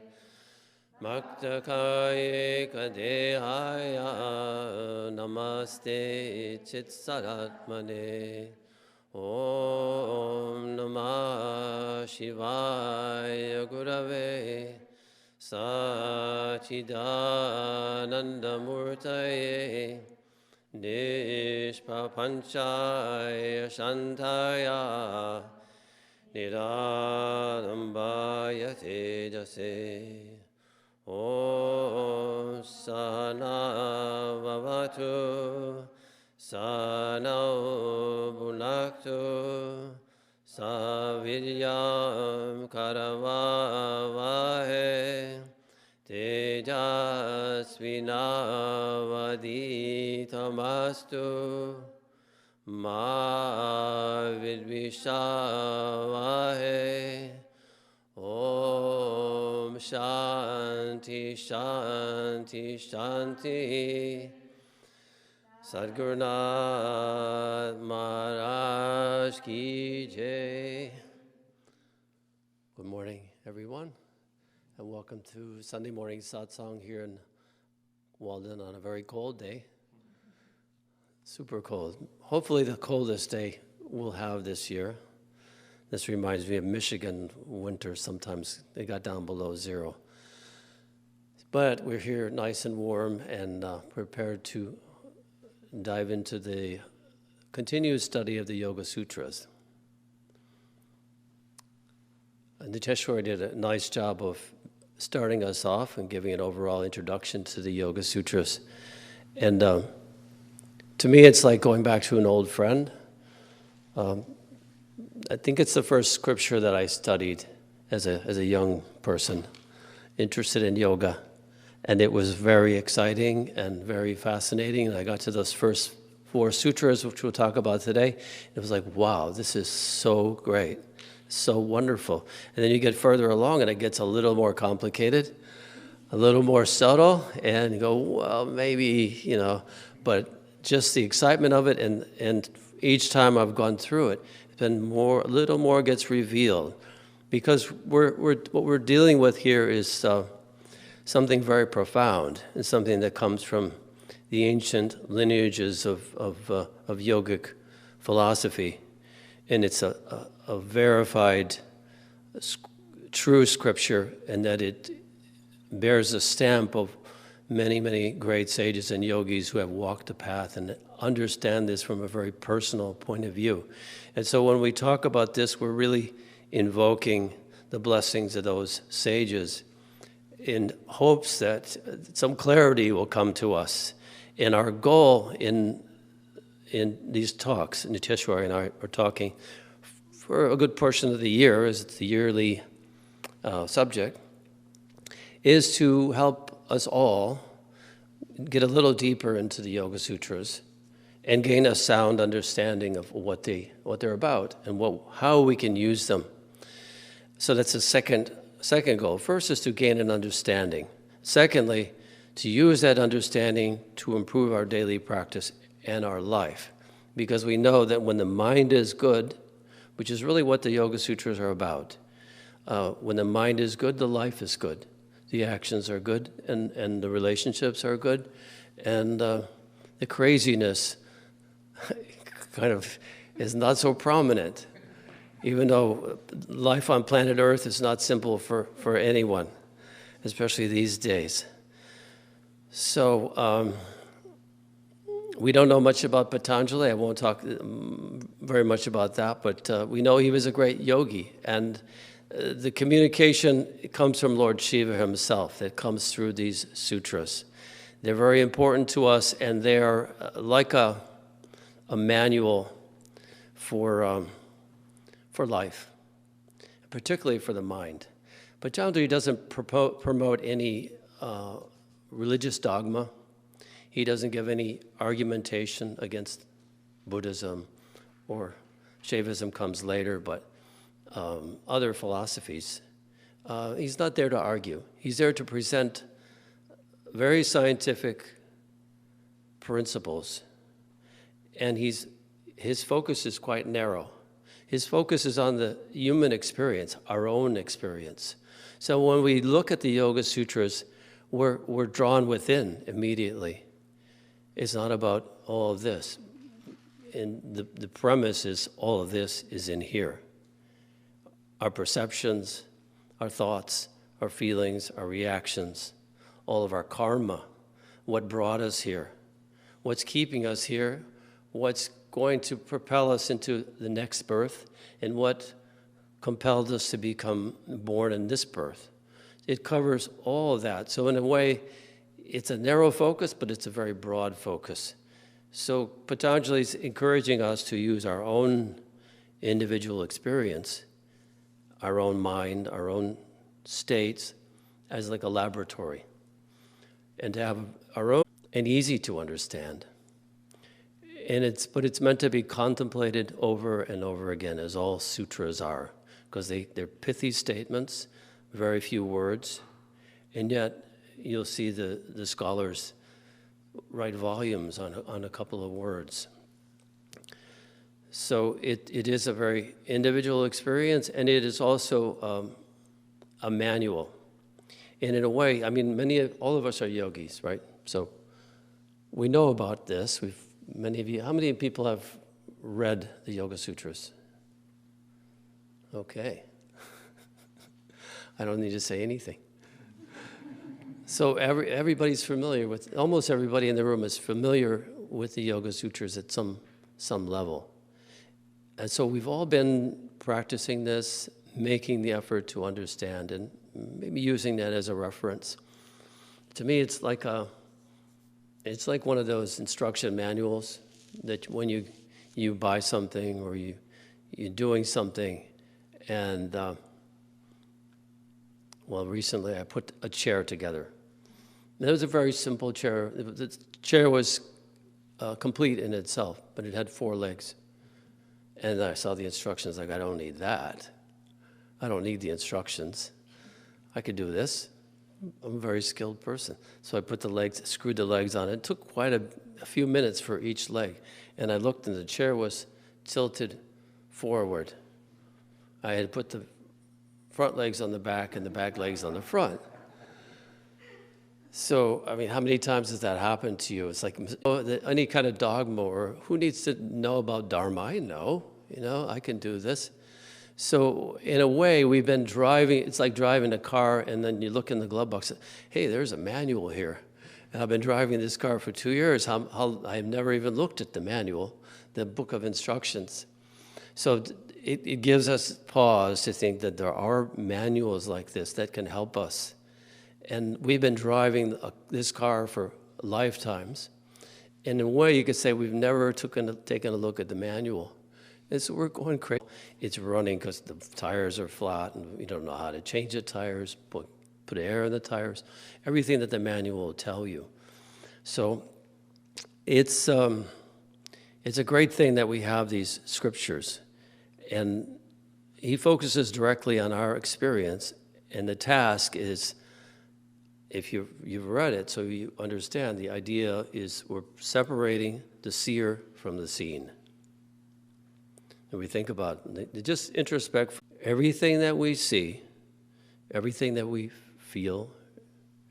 Maktakaya Kadehaya Namaste Chitsaratmane Om Namah Shivaya Gurave Sachidanandamurtaye Nishpapanchaya Shantaya Nirarambaya Tejase Om Sana Vavatu Sana Bhunaktu Saviryam Karavavahe Tejasvinavaditamastu Ma Vidvishavahe Om Shanti Shanti Shanti Sadgurunath Maharaj Ki Jai. Good morning, everyone, and welcome to Sunday morning Satsang here in Walden on a very cold day. Super cold. Hopefully the coldest day we'll have this year. This reminds me of Michigan winter. Sometimes they got down below zero. But we're here nice and warm and prepared to dive into the continued study of the Yoga Sutras. And Niteshwar did a nice job of starting us off and giving an overall introduction to the Yoga Sutras. And to me, it's like going back to an old friend. I think it's the first scripture that I studied as a young person, interested in yoga. And it was very exciting and very fascinating. And I got to those first 4 sutras, which we'll talk about today. It was like, wow, this is so great, so wonderful. And then you get further along and it gets a little more complicated, a little more subtle. And you go, well, maybe, but just the excitement of it. And each time I've gone through it, a little more gets revealed, because what we're dealing with here is something very profound, and something that comes from the ancient lineages of yogic philosophy, and it's a verified true scripture, and that it bears a stamp of many, many great sages and yogis who have walked the path and understand this from a very personal point of view. And so when we talk about this, we're really invoking the blessings of those sages in hopes that some clarity will come to us. And our goal in these talks, Niteshwar and I are talking for a good portion of the year, as it's the yearly subject, is to help us all get a little deeper into the Yoga Sutras and gain a sound understanding of what they're about and how we can use them. So that's the second goal. First is to gain an understanding. Secondly, to use that understanding to improve our daily practice and our life. Because we know that when the mind is good, which is really what the Yoga Sutras are about, when the mind is good, the life is good. The actions are good, and the relationships are good, and the craziness kind of is not so prominent, even though life on planet Earth is not simple for anyone, especially these days. So we don't know much about Patanjali. I won't talk very much about that, but we know he was a great yogi, and the communication comes from Lord Shiva himself. That comes through these sutras. They're very important to us, and they're like a manual for life, particularly for the mind. But Patanjali doesn't promote any religious dogma. He doesn't give any argumentation against Buddhism, or Shaivism comes later, but other philosophies. He's not there to argue. He's there to present very scientific principles, and he's his focus is quite narrow. His focus is on the human experience, our own experience. So when we look at the Yoga Sutras, we're drawn within immediately. It's not about all of this. And the premise is all of this is in here. Our perceptions, our thoughts, our feelings, our reactions, all of our karma, what brought us here, what's keeping us here, what's going to propel us into the next birth, and what compelled us to become born in this birth. It covers all of that. So in a way, it's a narrow focus, but it's a very broad focus. So Patanjali is encouraging us to use our own individual experience, our own mind, our own states, as like a laboratory, and to have our own, and easy to understand. But it's meant to be contemplated over and over again, as all sutras are, because they're pithy statements, very few words, and yet you'll see the scholars write volumes on a couple of words. So it is a very individual experience, and it is also a manual. And in a way, I mean, all of us are yogis, right? So we know about this. Many of you, how many people have read the Yoga Sutras? Okay. I don't need to say anything. So everybody's familiar with, almost everybody in the room is familiar with the Yoga Sutras at some level. And so we've all been practicing this, making the effort to understand, and maybe using that as a reference. To me, it's like one of those instruction manuals that when you buy something or you're doing something, and well, recently I put a chair together. And it was a very simple chair. The chair was complete in itself, but it had 4 legs. And I saw the instructions, like, I don't need that. I don't need the instructions. I could do this. I'm a very skilled person. So I put the legs, screwed the legs on. It took quite a few minutes for each leg. And I looked, and the chair was tilted forward. I had put the front legs on the back and the back legs on the front. So, I mean, how many times has that happened to you? It's like any kind of dogma, or who needs to know about Dharma? I know, I can do this. So in a way, we've been driving, it's like driving a car, and then you look in the glove box, hey, there's a manual here. And I've been driving this car for 2 years. I've never even looked at the manual, the book of instructions. So it gives us pause to think that there are manuals like this that can help us. And we've been driving this car for lifetimes. And in a way, you could say we've never taken a look at the manual. And so we're going crazy. It's running because the tires are flat, and we don't know how to change the tires, put air in the tires, everything that the manual will tell you. So it's a great thing that we have these scriptures. And he focuses directly on our experience, and the task is, if you've read it, so you understand, the idea is we're separating the seer from the seen. And we think about it, just introspect everything that we see, everything that we feel,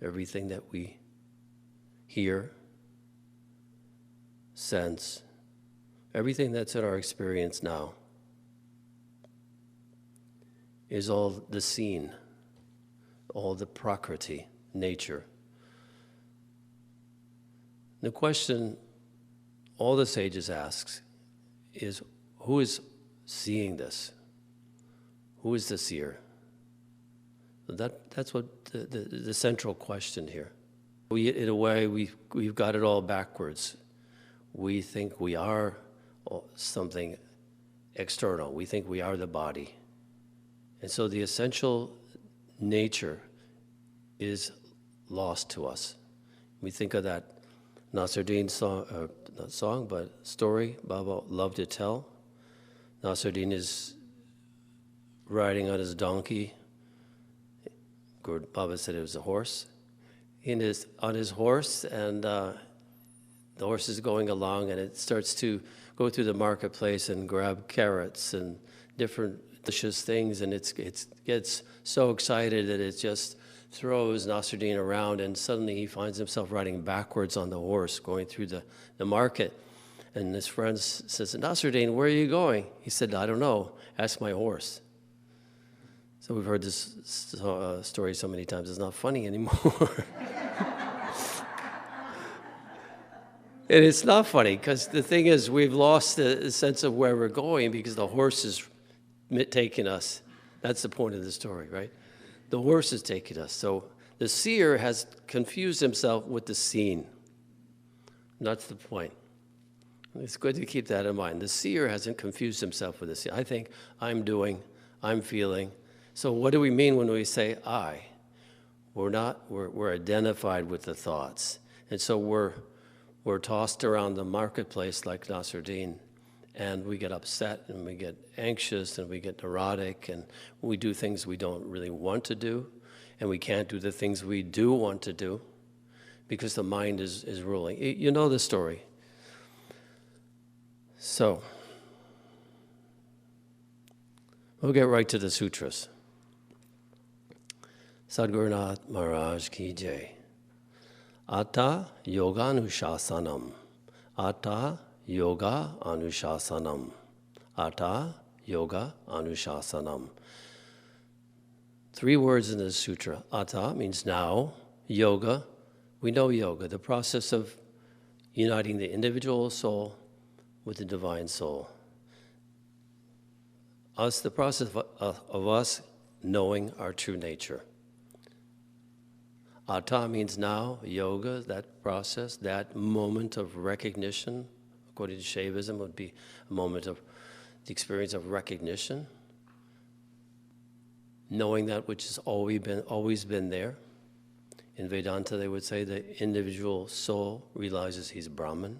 everything that we hear, sense, everything that's in our experience now is all the seen, all the prakriti, nature. The question all the sages ask is, who is seeing this? Who is the seer? That's what the central question here. In a way, we've got it all backwards. We think we are something external. We think we are the body. And so the essential nature is lost to us. We think of that Nasruddin song, not song, but story Baba loved to tell. Nasruddin is riding on his donkey. Baba said it was a horse. On his horse, and the horse is going along, and it starts to go through the marketplace and grab carrots and different delicious things, and it gets so excited that it just throws Nasruddin around, and suddenly he finds himself riding backwards on the horse going through the market. And his friend says, Nasruddin, where are you going? He said, I don't know. Ask my horse. So we've heard this story so many times, it's not funny anymore. And it's not funny, because the thing is, we've lost the sense of where we're going because the horse is taking us. That's the point of the story, right? The horse is taking us. So the seer has confused himself with the seen. That's the point. It's good to keep that in mind. The seer hasn't confused himself with the seer. I think, I'm doing, I'm feeling. So what do we mean when we say I? We're identified with the thoughts. And so we're tossed around the marketplace like Nasruddin, and we get upset and we get anxious and we get neurotic and we do things we don't really want to do, and we can't do the things we do want to do because the mind is ruling. You know the story. So, we'll get right to the sutras. Sadgurunath Maharaj Ki Jai. Atta yoga anushasanam. Atta yoga anushasanam. Atta yoga anushasanam. 3 words in this sutra. Atta means now. Yoga, we know yoga, the process of uniting the individual soul with the divine soul. The process of us knowing our true nature. Atta means now, yoga, that process, that moment of recognition, according to Shaivism, would be a moment of the experience of recognition, knowing that which has always been there. In Vedanta, they would say the individual soul realizes he's Brahman.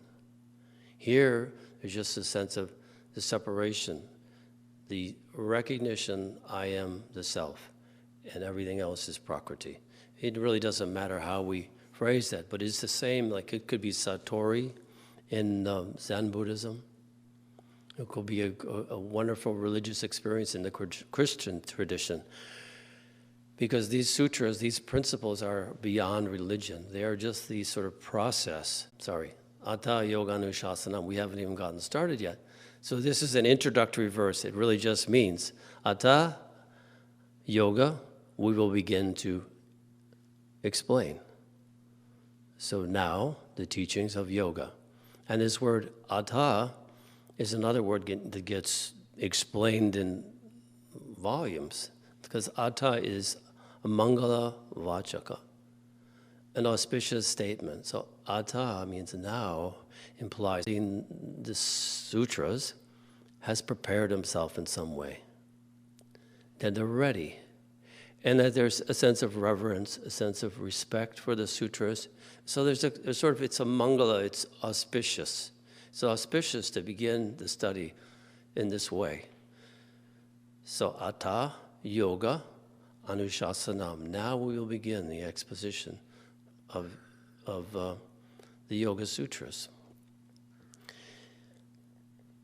Here, there's just a sense of the separation, the recognition, I am the self, and everything else is Prakriti. It really doesn't matter how we phrase that, but it's the same, like it could be Satori in Zen Buddhism. It could be a wonderful religious experience in the Christian tradition. Because these sutras, these principles are beyond religion. They are just the sort of process. Atta yoga anushasanam. We haven't even gotten started yet. So this is an introductory verse. It really just means, Atta yoga, we will begin to explain. So now, the teachings of yoga. And this word atta is another word that gets explained in volumes, because atta is a mangala vachaka, an auspicious statement. So atta means now, implies in the sutras has prepared himself in some way, that they're ready, and that there's a sense of reverence, a sense of respect for the sutras. So there's a sort of, it's a mangala, it's auspicious. It's auspicious to begin the study in this way. So atta yoga anushasanam. Now we will begin the exposition of the Yoga Sutras.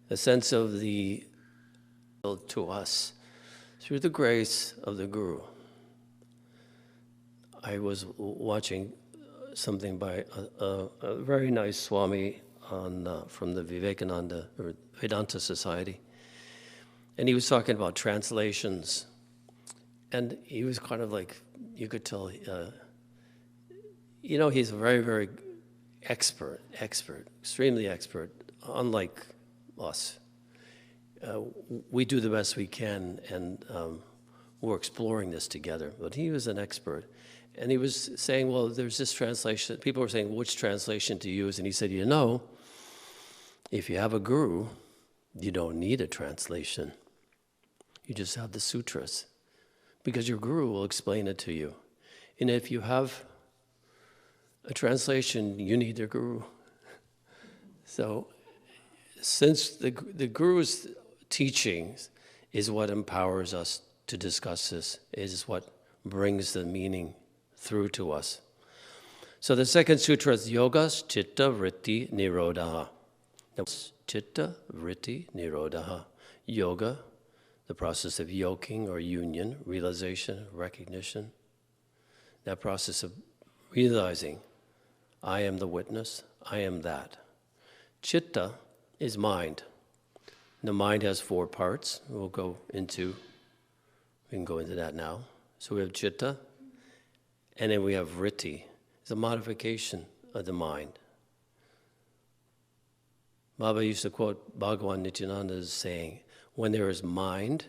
A sense of the to us through the grace of the Guru. I was watching something by a very nice Swami from the Vivekananda or Vedanta Society, and he was talking about translations, and he was kind of like, you could tell, he's a very, very expert, extremely expert, unlike us. We do the best we can, and we're exploring this together, but he was an expert. And he was saying, well, there's this translation. People were saying, which translation to use? And he said, if you have a guru, you don't need a translation. You just have the sutras, because your guru will explain it to you. And if you have a translation, you need your guru. So since the guru's teachings is what empowers us to discuss this, is what brings the meaning through to us. So the second sutra is Yoga Chitta Vritti Nirodha. Chitta vritti nirodha. Yoga, the process of yoking or union, realization, recognition. That process of realizing, I am the witness, I am that. Chitta is mind. The mind has 4 parts. We can go into that now. So we have chitta, and then we have vritti. It's a modification of the mind. Baba used to quote Bhagavan Nityananda's saying, when there is mind,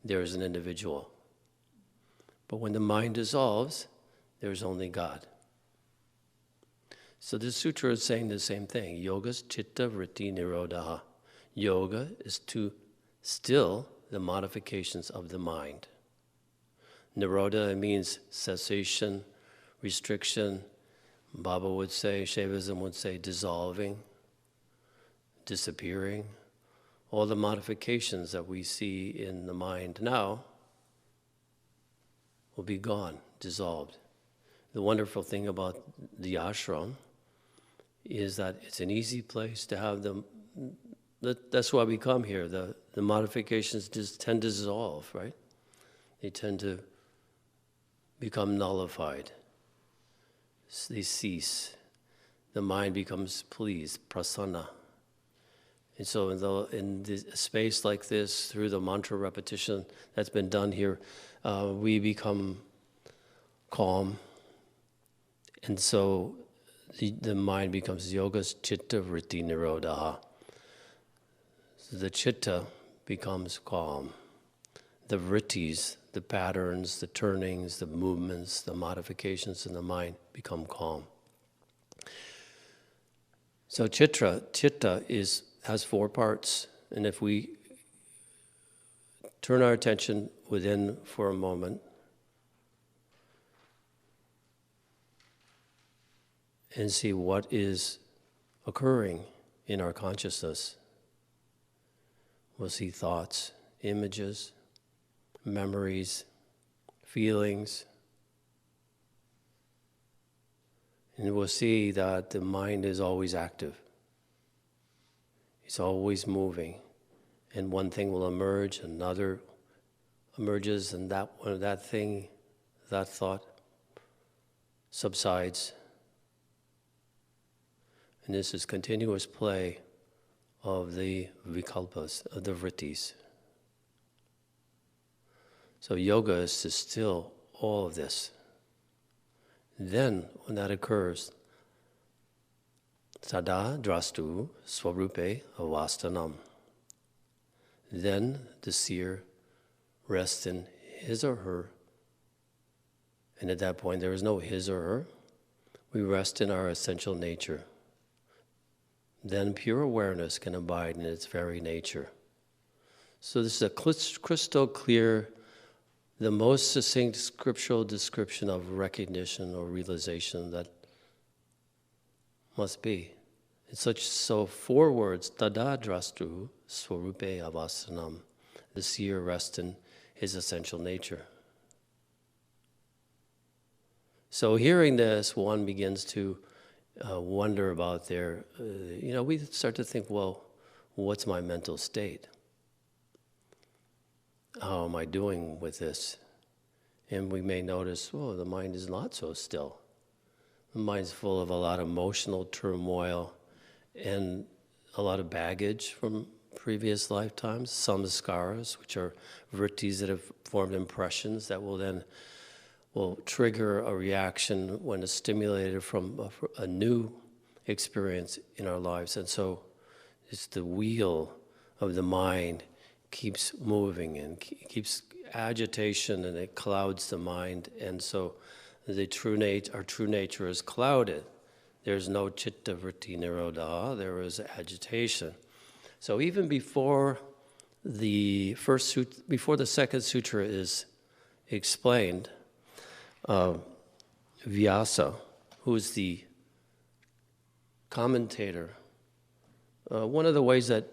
there is an individual. But when the mind dissolves, there is only God. So this sutra is saying the same thing. Yoga's chitta vritti nirodha. Yoga is to still the modifications of the mind. Nirodha means cessation, restriction. Baba would say, Shaivism would say dissolving, disappearing. All the modifications that we see in the mind now will be gone, dissolved. The wonderful thing about the ashram is that it's an easy place to have them. That's why we come here. The modifications just tend to dissolve, right? They tend to become nullified. They cease. The mind becomes pleased, prasanna. And so in a space like this, through the mantra repetition that's been done here, we become calm. And so the mind becomes yoga's chitta vritti nirodha. So the chitta becomes calm. The vrittis, the patterns, the turnings, the movements, the modifications in the mind become calm. So chitta has 4 parts, and if we turn our attention within for a moment and see what is occurring in our consciousness, we'll see thoughts, images, memories, feelings, and we'll see that the mind is always active. It's always moving, and one thing will emerge, another emerges, and that thought subsides. And this is continuous play of the vikalpas, of the vrittis. So yoga is to still all of this. Then, when that occurs, Sada drastu swarupe avastanam. Then the seer rests in his or her, and at that point there is no his or her. We rest in our essential nature. Then pure awareness can abide in its very nature. So this is a crystal clear, the most succinct scriptural description of recognition or realization that must be. So 4 words, tada drastu swarupe avasanam. The seer rests in his essential nature. So hearing this, one begins to wonder about we start to think, well, what's my mental state? How am I doing with this? And we may notice, the mind is not so still. The mind's full of a lot of emotional turmoil and a lot of baggage from previous lifetimes, samskaras, which are vrittis that have formed impressions that will trigger a reaction when it's stimulated from a new experience in our lives. And so it's the wheel of the mind keeps moving and keeps agitation, and it clouds the mind. And so our true nature is clouded. There's no chitta vritti nirodha, there is agitation. So even before the second sutra is explained, Vyasa, who is the commentator, one of the ways that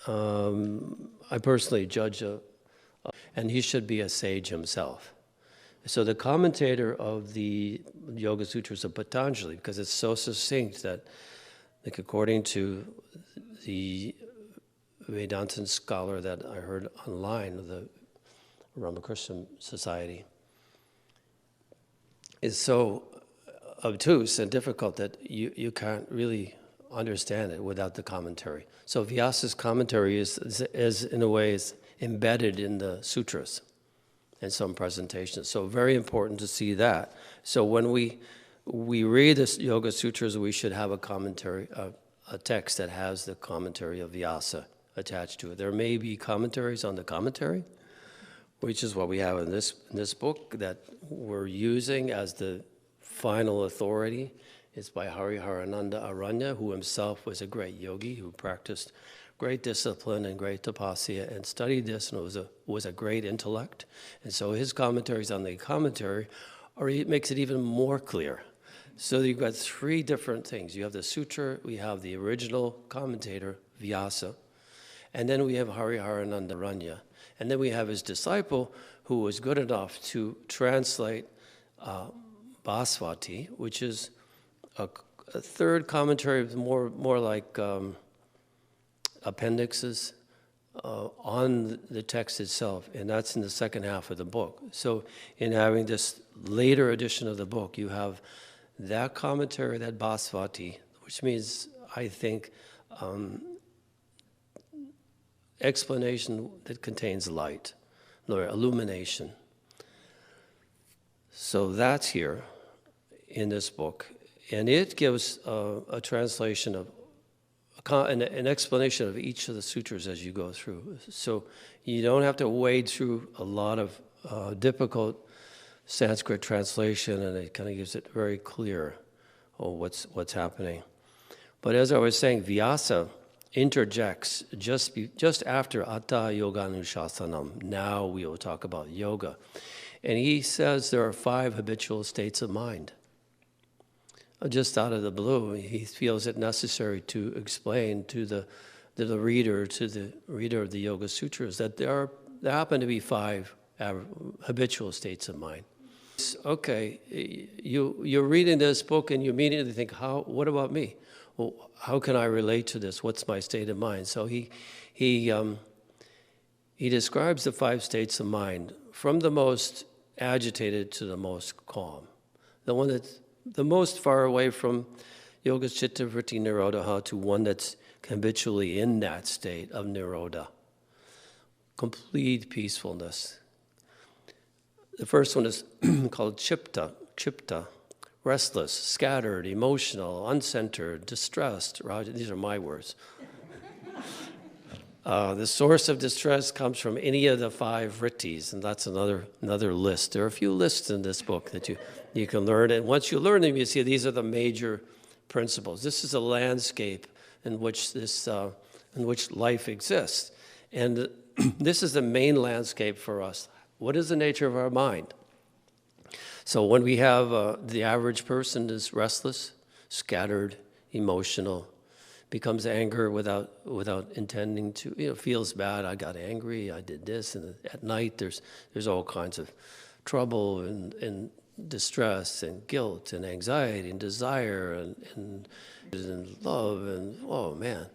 I personally judge, and he should be a sage himself. So the commentator of the Yoga Sutras of Patanjali, because it's so succinct that Like according to the Vedantin scholar that I heard online of the Ramakrishna Society, is so obtuse and difficult that you can't really understand it without the commentary. So Vyasa's commentary is in a way is embedded in the sutras in some presentations. So very important to see that. So when we read the Yoga Sutras, we should have a commentary, a text that has the commentary of Vyasa attached to it. There may be commentaries on the commentary, which is what we have in this book that we're using as the final authority. It's by Hariharananda Aranya, who himself was a great yogi who practiced great discipline and great tapasya and studied this and was a great intellect. And so his commentaries on the commentary makes it even more clear. So you've got three different things. You have the sutra, we have the original commentator, Vyasa, and then we have Hariharananda Aranya. And then we have his disciple who was good enough to translate Bhasvati, which is a third commentary, more like appendixes on the text itself, and that's in the second half of the book. So in having this later edition of the book, you have that commentary, that Bhasvati, which means, I think, explanation that contains light, or illumination. So that's here in this book, and it gives a translation of an explanation of each of the sutras as you go through. So you don't have to wade through a lot of difficult Sanskrit translation, and it kind of gives it very clear what's happening. But as I was saying, Vyasa interjects just after Atta Yoganushasana. Now we will talk about yoga. And he says there are 5 habitual states of mind. Just out of the blue, he feels it necessary to explain to the reader of the Yoga Sutras that there happen to be 5 habitual states of mind. Okay, you're reading this book and you immediately think, what about me? Well, how can I relate to this? What's my state of mind? So he describes the 5 states of mind from the most agitated to the most calm. The one that's the most far away from Yoga Chitta Vritti Nirodha to one that's habitually in that state of Nirodha. Complete peacefulness. The first one is called Chipta, restless, scattered, emotional, uncentered, distressed. These are my words. The source of distress comes from any of the 5 vrittis, and that's another list. There are a few lists in this book that you can learn, and once you learn them, you see these are the major principles. This is a landscape in which life exists, and this is the main landscape for us. What is the nature of our mind? So when we have the average person is restless, scattered, emotional, becomes anger without intending to, feels bad, I got angry, I did this, and at night there's all kinds of trouble and distress and guilt and anxiety and desire and love and, oh man.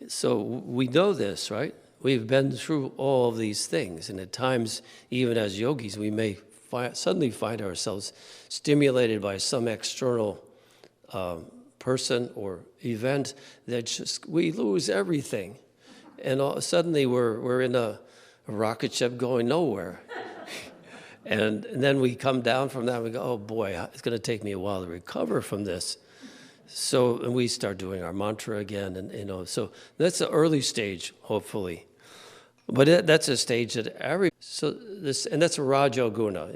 So we know this, right? We've been through all of these things, and at times, even as yogis, we may suddenly find ourselves stimulated by some external person or event that we lose everything, and suddenly we're in a rocket ship going nowhere. and then we come down from that and we go, oh boy, it's going to take me a while to recover from this. So and we start doing our mantra again, and so that's the early stage, hopefully. But that's a stage that and that's a Raja guna.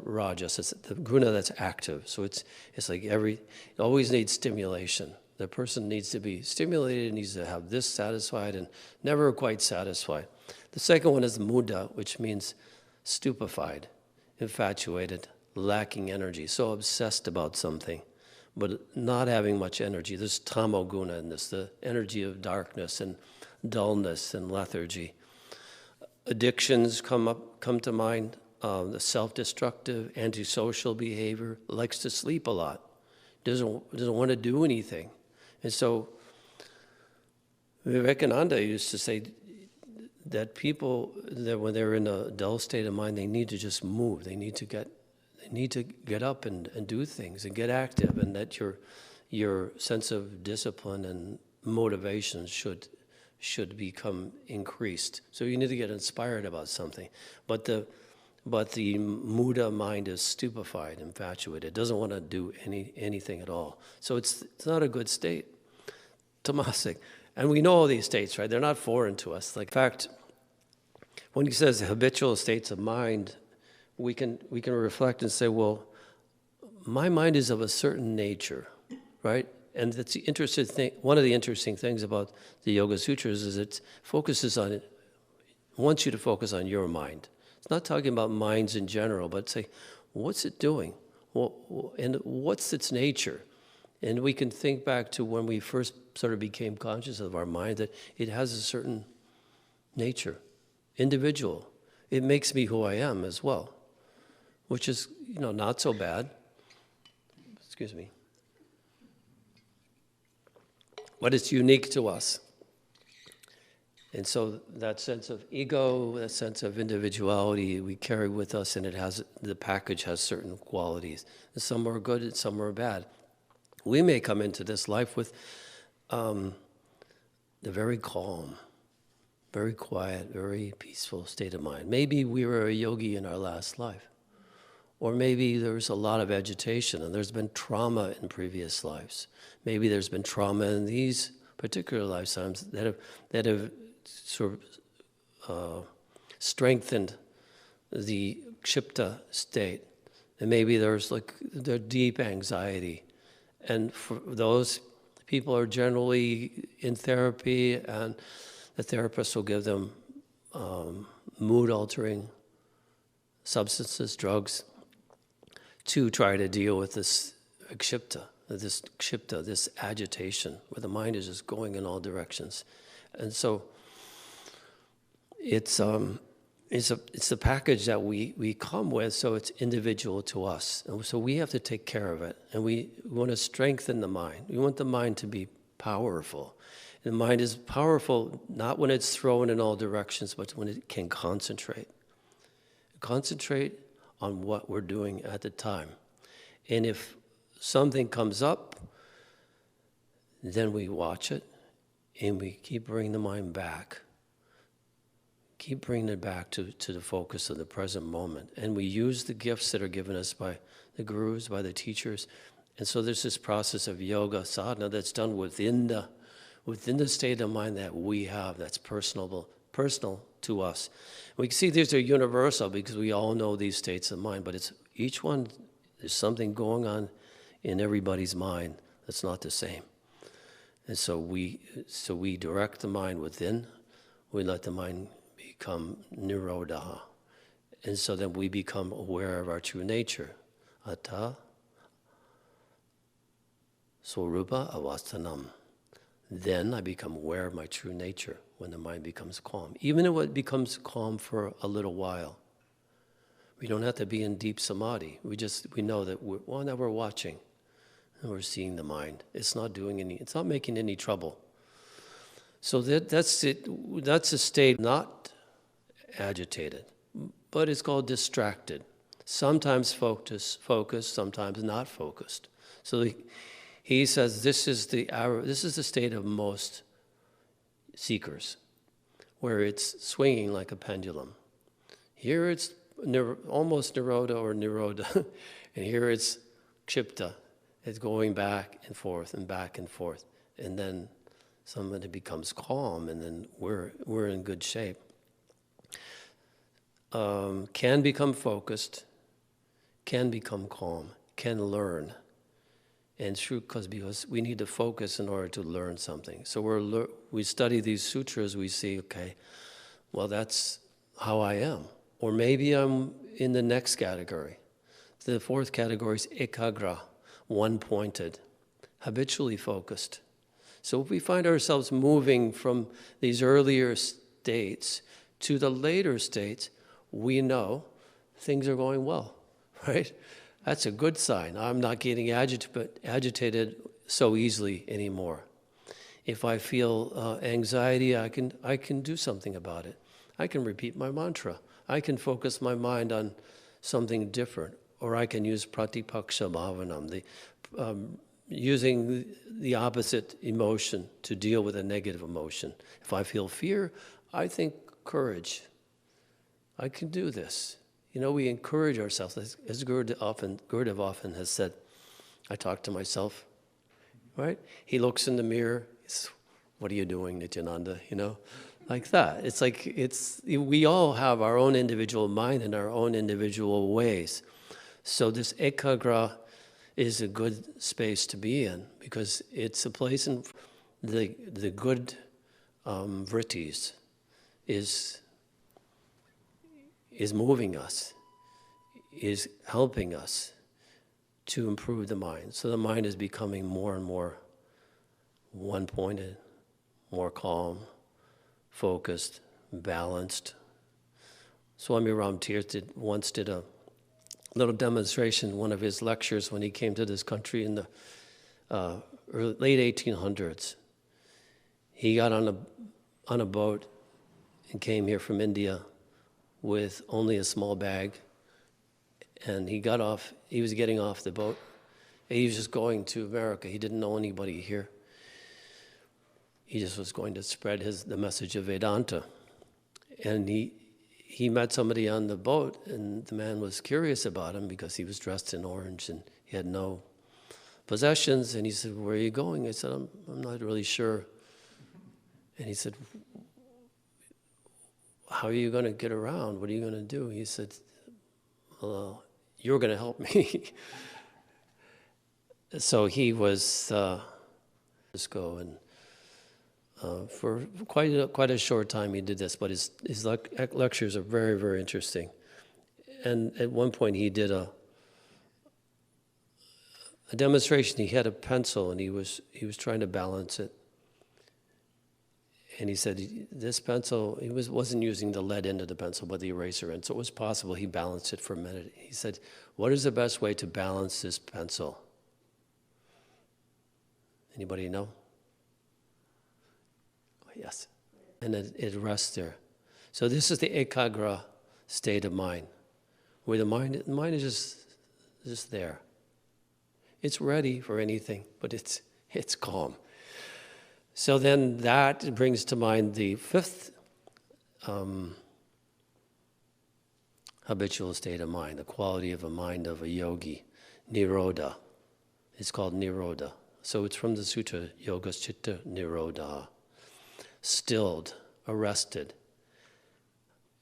Rajas, it's the guna that's active. So it's like it always needs stimulation. The person needs to be stimulated, needs to have this satisfied and never quite satisfied. The second one is muda, which means stupefied, infatuated, lacking energy, so obsessed about something, but not having much energy. There's tamo guna in this, the energy of darkness and dullness and lethargy. Addictions come to mind, the self-destructive, antisocial behavior, likes to sleep a lot, doesn't want to do anything, And so Vivekananda used to say that people, that when they're in a dull state of mind, they need to just move. They need to get up and do things and get active, and that your sense of discipline and motivation should become increased. So you need to get inspired about something. But the Muda mind is stupefied, infatuated. It doesn't want to do anything at all. So it's not a good state. Tamasic. And we know all these states, right? They're not foreign to us. Like, in fact, when he says habitual states of mind, we can reflect and say, well, my mind is of a certain nature, right? And that's the interesting thing. One of the interesting things about the Yoga Sutras is it wants you to focus on your mind. It's not talking about minds in general, but say, what's it doing? And what's its nature? And we can think back to when we first sort of became conscious of our mind, that it has a certain nature, individual. It makes me who I am as well, which is, not so bad. Excuse me. But it's unique to us. And so that sense of ego, that sense of individuality we carry with us, and the package has certain qualities. And some are good and some are bad. We may come into this life with the very calm, very quiet, very peaceful state of mind. Maybe we were a yogi in our last life. Or maybe there's a lot of agitation and there's been trauma in previous lives. Maybe there's been trauma in these particular lifetimes that have sort of strengthened the kshipta state. And maybe there's deep anxiety. And for those people are generally in therapy, and the therapist will give them mood-altering substances, drugs, to try to deal with this kshipta, this agitation, where the mind is just going in all directions. And so it's the package that we come with, so it's individual to us. And so we have to take care of it. And we want to strengthen the mind. We want the mind to be powerful. And the mind is powerful not when it's thrown in all directions, but when it can concentrate. Concentrate on what we're doing at the time. And if something comes up, then we watch it and we keep bringing the mind back. Keep bringing it back to the focus of the present moment. And we use the gifts that are given us by the gurus, by the teachers. And so there's this process of yoga sadhana that's done within the state of mind that we have, that's personal to us. We can see these are universal because we all know these states of mind, but it's each one, there's something going on in everybody's mind that's not the same. And so we direct the mind within, we let the mind become nirodha. And so then we become aware of our true nature. Atta swarupa avastanam. Then I become aware of my true nature when the mind becomes calm. Even if it becomes calm for a little while. We don't have to be in deep samadhi. We know that now we're watching and we're seeing the mind. It's not making any trouble. So that's it. That's a state not agitated, but it's called distracted. Sometimes focused, sometimes not focused. So he says this is the state of most seekers, where it's swinging like a pendulum. Here it's almost nirodha, and here it's kshipta. It's going back and forth and back and forth, and then somebody becomes calm, and then we're in good shape. Can become focused, can become calm, can learn. And true, because we need to focus in order to learn something. So we study these sutras, we see, okay, well, that's how I am. Or maybe I'm in the next category. The fourth category is ekagra, one-pointed, habitually focused. So if we find ourselves moving from these earlier states to the later states, we know things are going well, right? That's a good sign. I'm not getting agitated so easily anymore. If I feel anxiety, I can do something about it. I can repeat my mantra. I can focus my mind on something different, or I can use pratipaksha bhavanam, using the opposite emotion to deal with a negative emotion. If I feel fear, I think courage. I can do this. You know, we encourage ourselves. As Gurudev often has said, I talk to myself, right? He looks in the mirror. What are you doing, Nityananda? You know, like that. It's like we all have our own individual mind and our own individual ways. So this ekagra is a good space to be in, because it's a place in the good vrittis is moving us, is helping us to improve the mind. So the mind is becoming more and more one-pointed, more calm, focused, balanced. Swami Ramtirtha once did a little demonstration in one of his lectures when he came to this country in the late 1800s. He got on a boat and came here from India with only a small bag, and he was getting off the boat, and he was just going to America. He didn't know anybody here. He just was going to spread the message of Vedanta. And he met somebody on the boat, and the man was curious about him because he was dressed in orange and he had no possessions. And he said, "Where are you going?" I said, I'm not really sure. And he said, "How are you going to get around? What are you going to do?" He said, "Well, you're going to help me." So he was and for quite a short time he did this, but his lectures are very, very interesting. And at one point he did a demonstration. He had a pencil and he was trying to balance it. And he said this pencil, he wasn't using the lead end of the pencil, but the eraser end. So it was possible he balanced it for a minute. He said, "What is the best way to balance this pencil?" Anybody know? Yes. And it rests there. So this is the ekagra state of mind, where the mind is just there. It's ready for anything, but it's calm. So then that brings to mind the fifth habitual state of mind, the quality of a mind of a yogi, nirodha. It's called nirodha. So it's from the sutra, Yoga Chitta Nirodha. Stilled, arrested.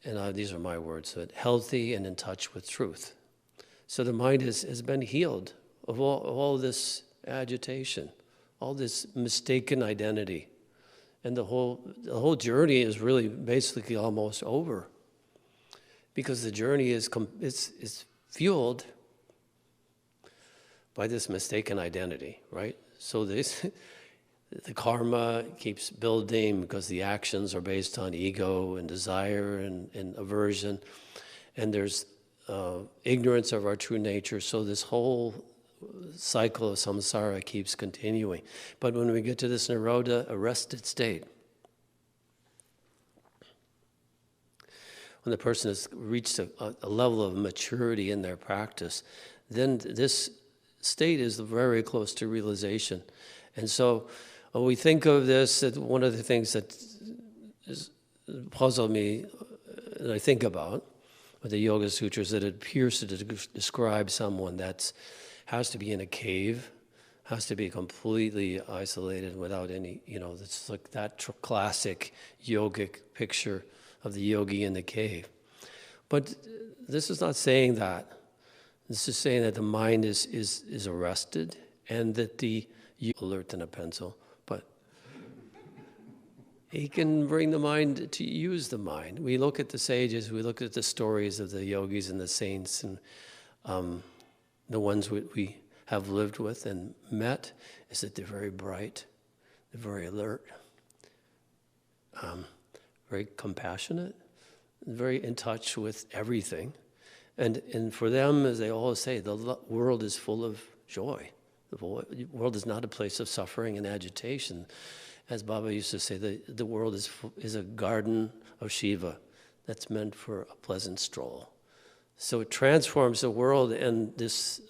And these are my words, but healthy and in touch with truth. So the mind has been healed of all this agitation, all this mistaken identity. And the whole journey is really basically almost over, because the journey is fueled by this mistaken identity, right? So the karma keeps building because the actions are based on ego and desire and aversion, and there's ignorance of our true nature. So this whole cycle of samsara keeps continuing. But when we get to this nirodha, arrested state, when the person has reached a level of maturity in their practice, then this state is very close to realization. And so when we think of this, that one of the things that puzzled me, that I think about with the Yoga Sutras, that it appears to describe someone that has to be in a cave, has to be completely isolated without any, it's like that classic yogic picture of the yogi in the cave. But this is not saying that. This is saying that the mind is arrested, and that you alert than a pencil, but he can bring the mind to use the mind. We look at the sages, we look at the stories of the yogis and the saints, and the ones we have lived with and met, is that they're very bright, they're very alert, very compassionate, very in touch with everything. And for them, as they always say, the world is full of joy. The world is not a place of suffering and agitation. As Baba used to say, the world is a garden of Shiva that's meant for a pleasant stroll. So it transforms the world, and this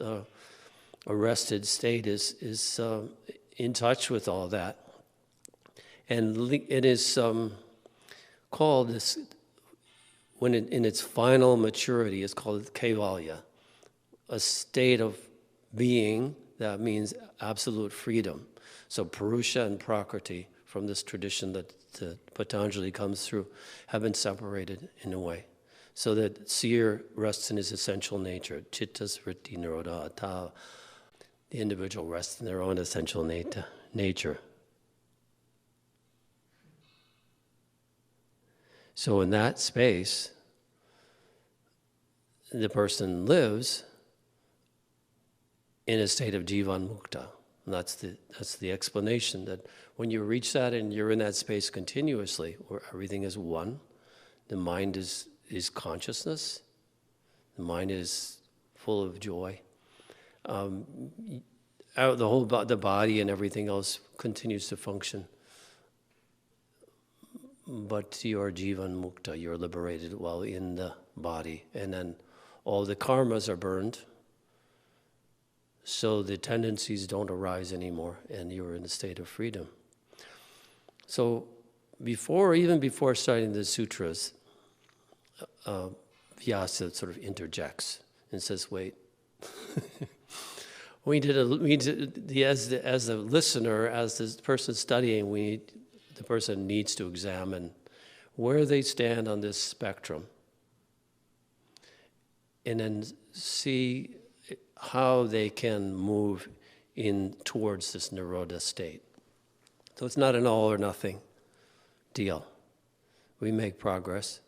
arrested state is in touch with all that. And it is called this, when in its final maturity, it's called Kaivalya, a state of being that means absolute freedom. So Purusha and Prakriti, from this tradition that Patanjali comes through, have been separated in a way. So that seer rests in his essential nature. Chittas vritti nirodha ata. The individual rests in their own essential nature. So in that space, the person lives in a state of jivan mukta. And that's the explanation, that when you reach that and you're in that space continuously, where everything is one, the mind is consciousness, the mind is full of joy. The body and everything else continues to function. But you're jivan mukta, you're liberated while in the body. And then all the karmas are burned, so the tendencies don't arise anymore, and you're in a state of freedom. So even before starting the sutras, Vyasa sort of interjects and says, wait, as the listener, as the person studying, the person needs to examine where they stand on this spectrum, and then see how they can move in towards this nirodha state. So it's not an all or nothing deal. We make progress.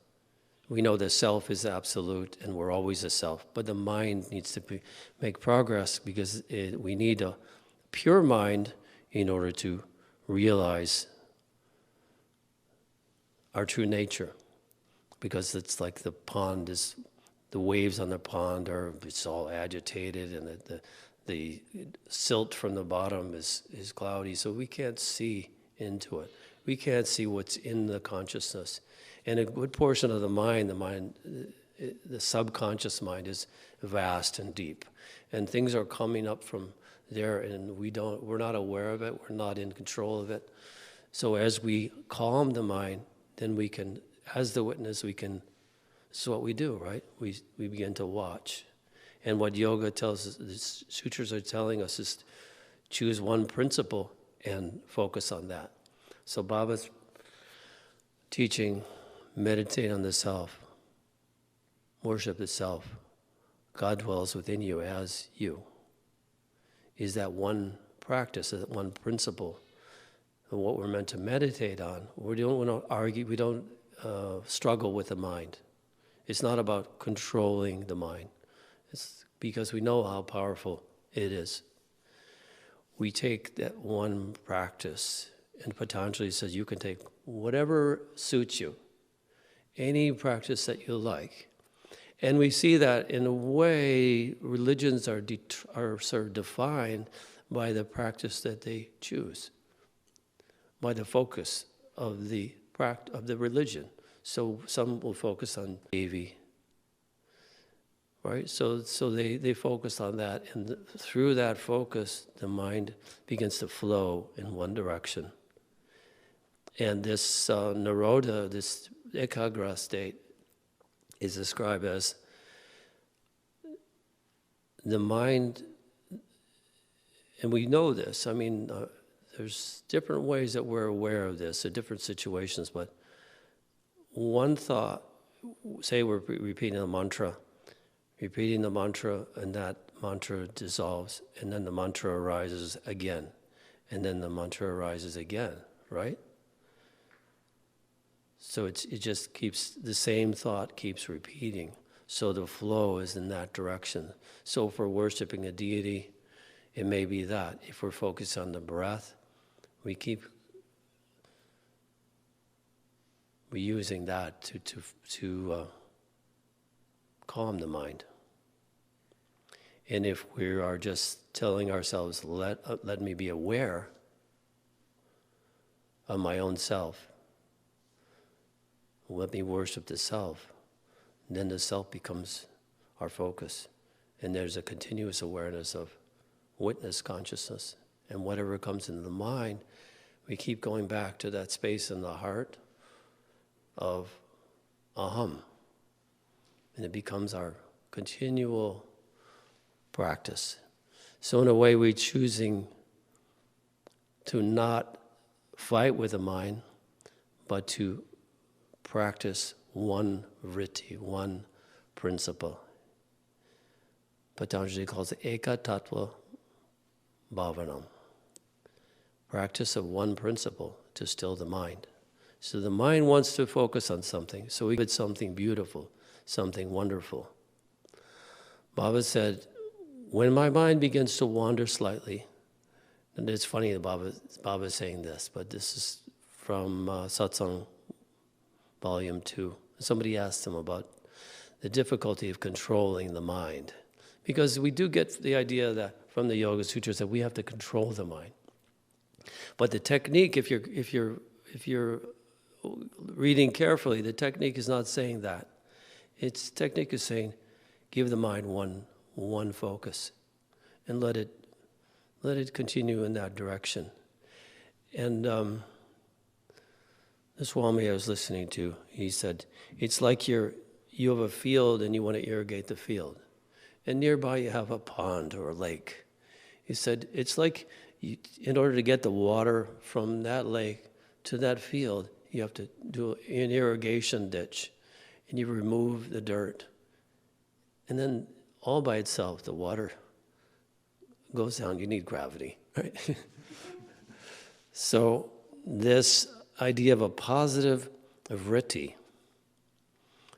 We know the self is absolute and we're always a self, but the mind needs to make progress, because we need a pure mind in order to realize our true nature. Because it's like the waves on the pond it's all agitated, and the silt from the bottom is cloudy, so we can't see into it. We can't see what's in the consciousness. And a good portion of the mind, the subconscious mind, is vast and deep. And things are coming up from there, and we're not aware of it, we're not in control of it. So as we calm the mind, then we can, as the witness, this is what we do, right? We begin to watch. And what yoga tells us, the sutras are telling us, is choose one principle and focus on that. So Baba's teaching, meditate on the self, worship the self. God dwells within you as you. Is that one practice, that one principle, and what we're meant to meditate on? We don't argue, we don't struggle with the mind. It's not about controlling the mind. It's because we know how powerful it is. We take that one practice, and Patanjali says you can take whatever suits you, any practice that you like. And we see that in a way religions are sort of defined by the practice that they choose, by the focus of the religion. So some will focus on Devi, right? So they focus on that, and through that focus, the mind begins to flow in one direction. And this nirodha, this ekagra state, is described as the mind, and we know this. I mean, there's different ways that we're aware of this in different situations, but one thought, say we're repeating the mantra, and that mantra dissolves, and then the mantra arises again, and then the mantra arises again, right? So it just keeps, the same thought keeps repeating. So the flow is in that direction. So if we're worshiping a deity, it may be that. If we're focused on the breath, we're using that to calm the mind. And if we are just telling ourselves, let me be aware of my own self. Let me worship the self. And then the self becomes our focus. And there's a continuous awareness of witness consciousness. And whatever comes into the mind, we keep going back to that space in the heart of aham. And it becomes our continual practice. So in a way, we're choosing to not fight with the mind, but to practice one vritti, one principle. Patanjali calls it eka tattva bhavanam. Practice of one principle to still the mind. So the mind wants to focus on something, so we get something beautiful, something wonderful. Baba said, when my mind begins to wander slightly, and it's funny that Baba is saying this, but this is from Satsang, Volume 2. Somebody asked him about the difficulty of controlling the mind. Because we do get the idea that from the Yoga Sutras that we have to control the mind. But the technique, if you're reading carefully, the technique is not saying that. Its technique is saying, give the mind one focus, and let it continue in that direction. And the Swami I was listening to, he said, it's like you have a field and you want to irrigate the field. And nearby you have a pond or a lake. He said, it's like in order to get the water from that lake to that field, you have to do an irrigation ditch. And you remove the dirt. And then all by itself, the water goes down. You need gravity, right? So this idea of a positive vritti,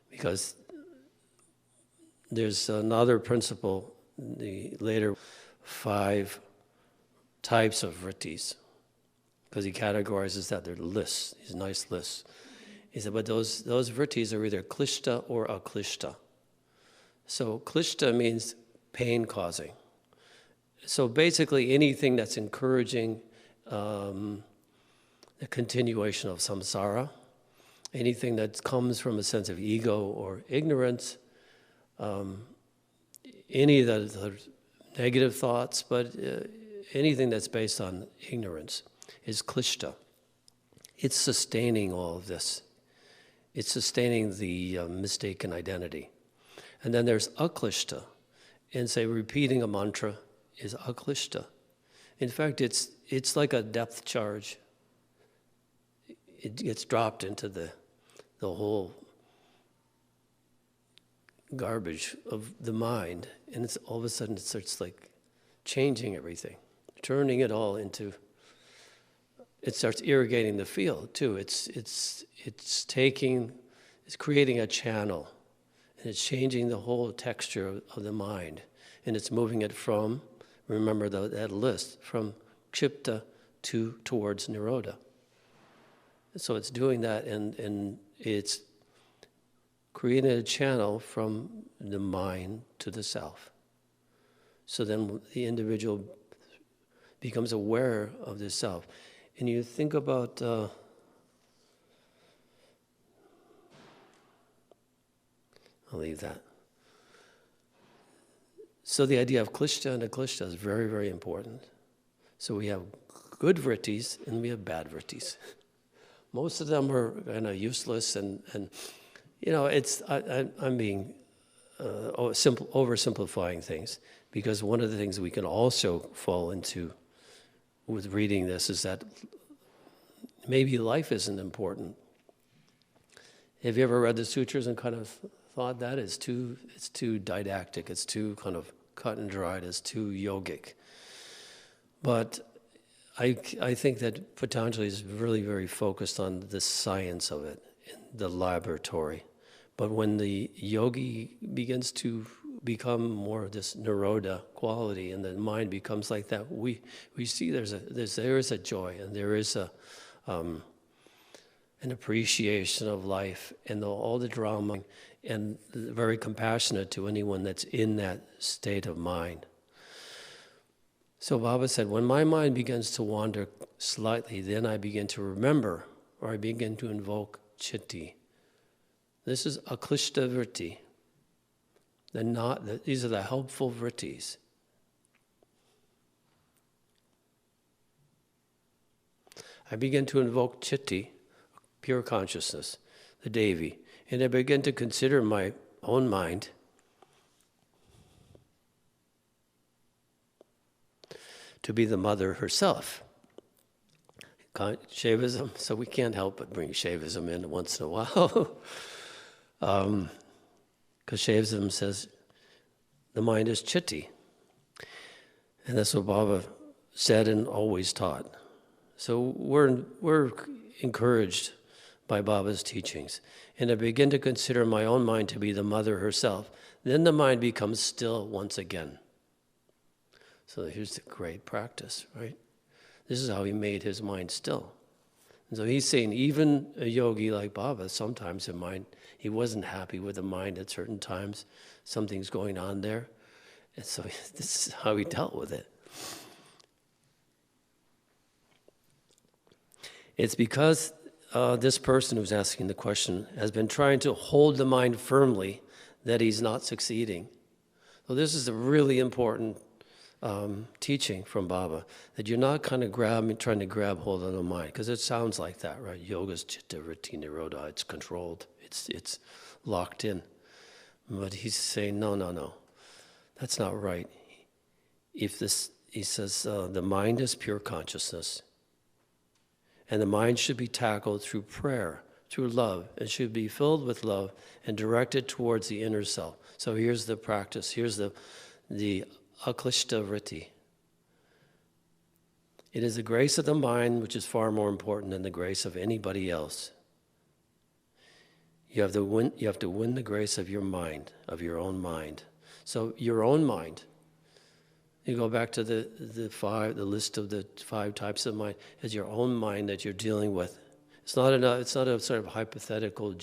because there's another principle, the later 5 types of vrittis, because he categorizes that, they're lists, these nice lists. He said, but those vrittis are either klishta or aklishta. So klishta means pain-causing. So basically anything that's encouraging the continuation of samsara, anything that comes from a sense of ego or ignorance, any of the negative thoughts, but anything that's based on ignorance is klishta. It's sustaining all of this. It's sustaining the mistaken identity. And then there's aklishta. And say repeating a mantra is aklishta. In fact, it's like a depth charge. It gets dropped into the whole garbage of the mind, and it's all of a sudden it starts like changing everything, turning it all into. It starts irrigating the field too. It's creating a channel, and it's changing the whole texture of the mind, and it's moving it from, remember that list, from kshipta towards nirodha. So it's doing that, and it's creating a channel from the mind to the self. So then the individual becomes aware of the self. And you think about I'll leave that. So the idea of klishta and aklishta is very, very important. So we have good vrittis and we have bad vrittis. Most of them are kind of useless, and you know, I'm being oversimplifying things, because one of the things we can also fall into with reading this is that maybe life isn't important. Have you ever read the sutras and kind of thought that it's too didactic, it's too kind of cut and dried, it's too yogic? But I think that Patanjali is really very focused on the science of it, in the laboratory. But when the yogi begins to become more of this nirodha quality, and the mind becomes like that, we see there is a joy, and there is an appreciation of life, and all the drama, and very compassionate to anyone that's in that state of mind. So Baba said, when my mind begins to wander slightly, then I begin to remember, or I begin to invoke chitti. This is aklishta vritti. These are the helpful vrittis. I begin to invoke chitti, pure consciousness, the Devi, and I begin to consider my own mind to be the mother herself. Shaivism, so we can't help but bring Shaivism in once in a while. Because Shaivism says the mind is chitti. And that's what Baba said and always taught. So we're encouraged by Baba's teachings. And I begin to consider my own mind to be the mother herself. Then the mind becomes still once again. So here's the great practice, right? This is how he made his mind still. And so he's saying even a yogi like Baba, sometimes in mind, he wasn't happy with the mind at certain times. Something's going on there. And so this is how he dealt with it. It's because this person who's asking the question has been trying to hold the mind firmly that he's not succeeding. So this is a really important teaching from Baba, that you're not kind of trying to grab hold of the mind, because it sounds like that, right? Yoga's chitta vritti nirodha, it's controlled, it's locked in. But he's saying, no, that's not right. He says, the mind is pure consciousness, and the mind should be tackled through prayer, through love. It should be filled with love and directed towards the inner self. So here's the practice. Here's the aklishta vritti. It is the grace of the mind which is far more important than the grace of anybody else. You have to win the grace of your mind, of your own mind. So your own mind. You go back to the list of the 5 types of mind. It's your own mind that you're dealing with. It's not a sort of hypothetical,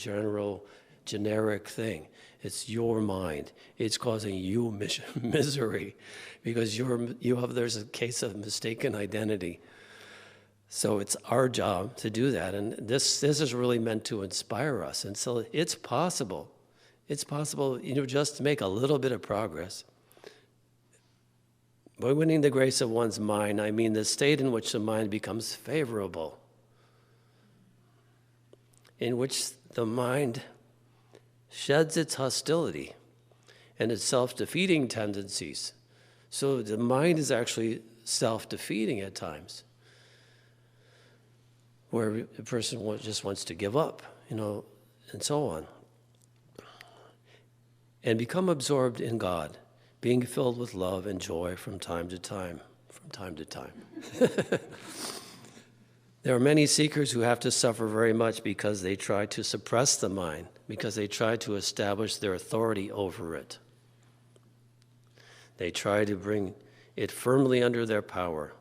generic thing. It's your mind. It's causing you misery because there's a case of mistaken identity. So it's our job to do that, and this is really meant to inspire us. And so it's possible. It's possible, just to make a little bit of progress. By winning the grace of one's mind, I mean the state in which the mind becomes favorable, in which the mind sheds its hostility and its self-defeating tendencies. So the mind is actually self-defeating at times, where a person just wants to give up, and so on. And become absorbed in God, being filled with love and joy from time to time. There are many seekers who have to suffer very much because they try to suppress the mind, because they try to establish their authority over it. They try to bring it firmly under their power.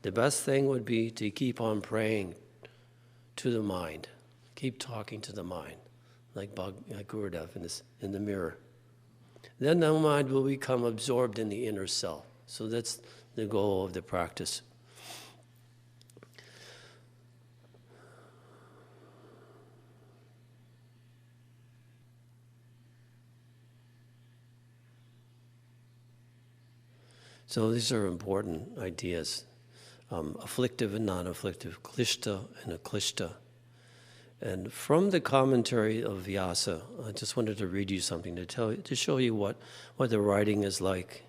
The best thing would be to keep on praying to the mind, keep talking to the mind, like Gurudev in the mirror. Then the mind will become absorbed in the inner self. So that's the goal of the practice. So these are important ideas. Afflictive and non-afflictive, klishta and aklishta. And from the commentary of Vyasa, I just wanted to read you something to show you what the writing is like,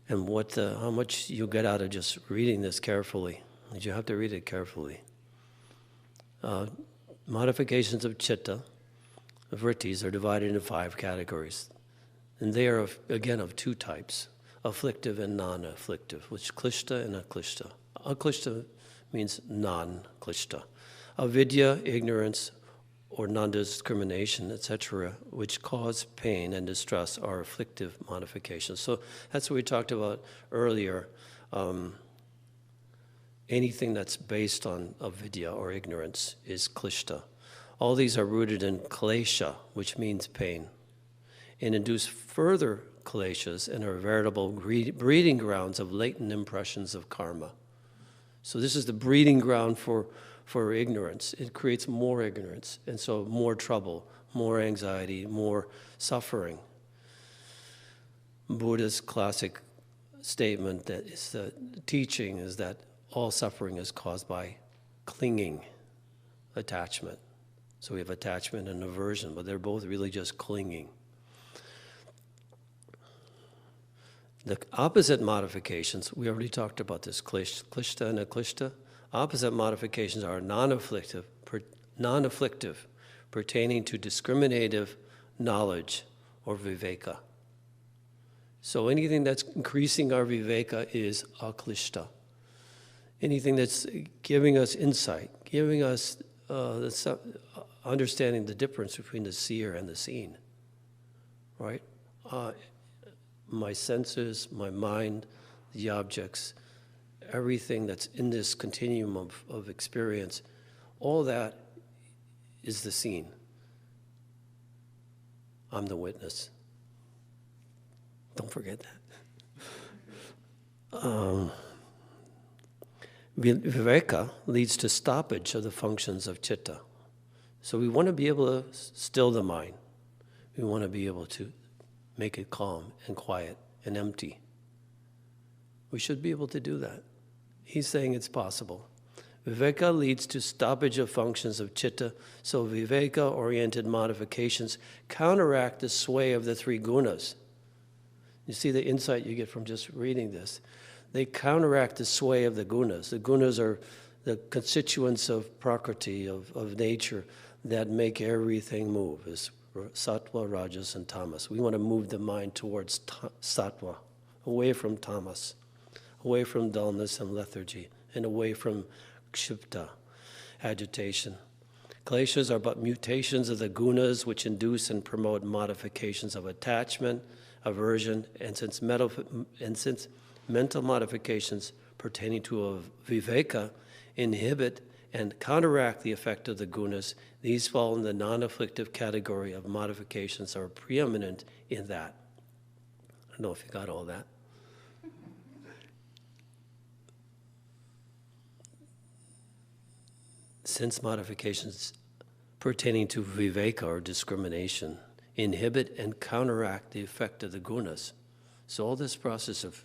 and how much you get out of just reading this carefully. You have to read it carefully. Modifications of chitta, of vrittis, are divided into 5 categories, and they are again of 2 types: afflictive and non-afflictive, which klishta and aklishta. Aklishta means non-klishta. Avidya, ignorance, or non-discrimination, etc., which cause pain and distress, are afflictive modifications. So that's what we talked about earlier. Anything that's based on avidya or ignorance is klishta. All these are rooted in klesha, which means pain, and induce further kleshas and are veritable breeding grounds of latent impressions of karma. So this is the breeding ground for ignorance. It creates more ignorance, and so more trouble, more anxiety, more suffering. Buddha's classic statement that is the teaching is that all suffering is caused by clinging, attachment. So we have attachment and aversion, but they're both really just clinging. The opposite modifications, we already talked about this, klishta and aklishta. Opposite modifications are non-afflictive, pertaining to discriminative knowledge or viveka. So anything that's increasing our viveka is aklishta. Anything that's giving us insight, giving us understanding the difference between the seer and the seen, right? My senses, my mind, the objects, everything that's in this continuum of experience, all that is the seen. I'm the witness. Don't forget that. Viveka leads to stoppage of the functions of citta. So we want to be able to still the mind. We want to be able to make it calm and quiet and empty. We should be able to do that. He's saying it's possible. Viveka leads to stoppage of functions of citta, so viveka-oriented modifications counteract the sway of the three gunas. You see the insight you get from just reading this. They counteract the sway of the gunas. The gunas are the constituents of prakriti, of nature, that make everything move. It's sattva, rajas, and tamas. We want to move the mind towards sattva, away from tamas, away from dullness and lethargy, and away from kshipta, agitation. Kleshas are but mutations of the gunas which induce and promote modifications of attachment, aversion, and since mental modifications pertaining to a viveka inhibit and counteract the effect of the gunas, these fall in the non-afflictive category of modifications are preeminent in that. I don't know if you got all that. Since modifications pertaining to viveka or discrimination inhibit and counteract the effect of the gunas. So all this process of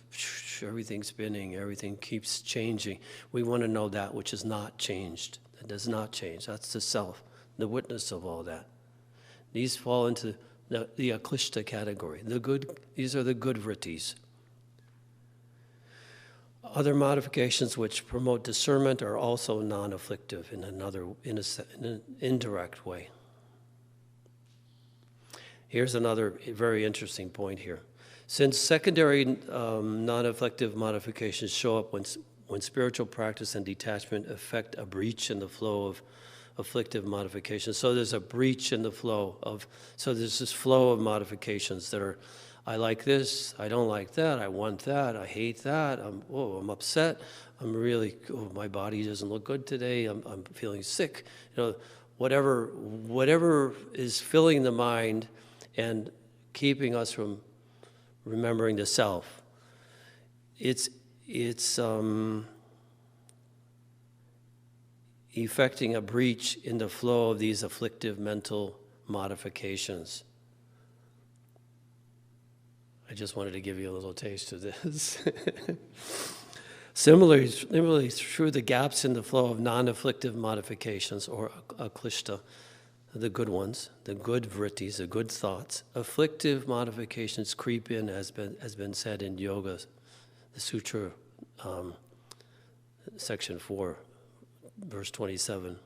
everything spinning, everything keeps changing, we want to know that which is not changed, that does not change. That's the self, the witness of all that. These fall into the aklishta category. These are the good vrittis. Other modifications which promote discernment are also non-afflictive in an indirect way. Here's another very interesting point here. Since secondary non-afflictive modifications show up when spiritual practice and detachment affect a breach in the flow of afflictive modifications, so there's a breach in the flow so there's this flow of modifications that are, I like this, I don't like that, I want that, I hate that, I'm upset, my body doesn't look good today, I'm feeling sick. Whatever is filling the mind and keeping us from remembering the self. It's effecting a breach in the flow of these afflictive mental modifications. I just wanted to give you a little taste of this. Similarly, through the gaps in the flow of non-afflictive modifications, or aklishta, the good ones, the good vrittis, the good thoughts, afflictive modifications creep in, has been said in Yoga, the Sutra, section 4, verse 27.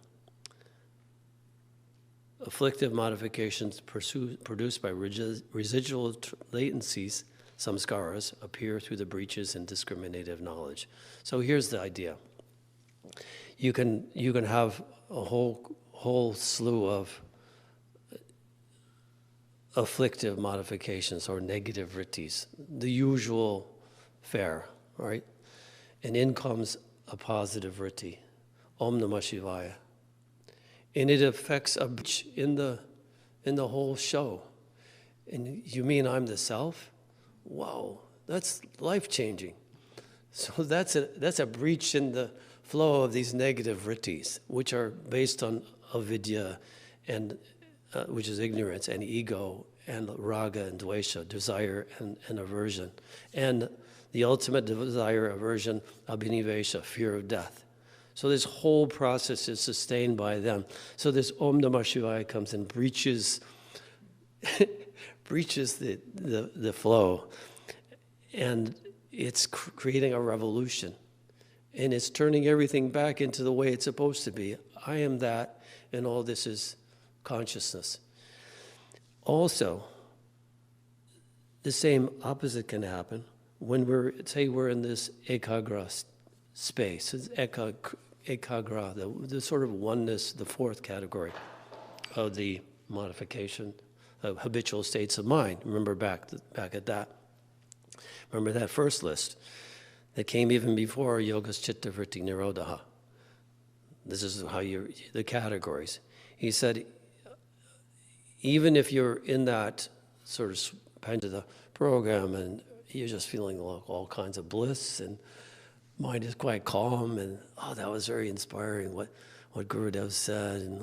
Afflictive modifications produced by residual latencies, samskaras, appear through the breaches in discriminative knowledge. So here's the idea. You can have a whole slew of afflictive modifications or negative vrittis, the usual fare, right? And in comes a positive vritti, Om Namah Shivaya. And it affects a breach in the whole show. And you mean I'm the self? wow, that's life-changing. So that's a breach in the flow of these negative vrittis, which are based on avidya, and which is ignorance, and ego, and raga and dvesha, desire and aversion, and the ultimate desire, aversion, abhinivesha, fear of death. So this whole process is sustained by them. So this Om Namah Shivaya comes and breaches the flow, and it's creating a revolution, and it's turning everything back into the way it's supposed to be. I am that, and all this is consciousness. Also, the same opposite can happen when we're in this ekagra space. It's ekagra, the sort of oneness, the fourth category of the modification of habitual states of mind. Remember back at that. Remember that first list that came even before Yoga's Chitta Vritti Nirodha. This is how the categories. He said, even if you're in that sort of end of the program and you're just feeling all kinds of bliss and mind is quite calm and, oh, that was very inspiring what Gurudev said, and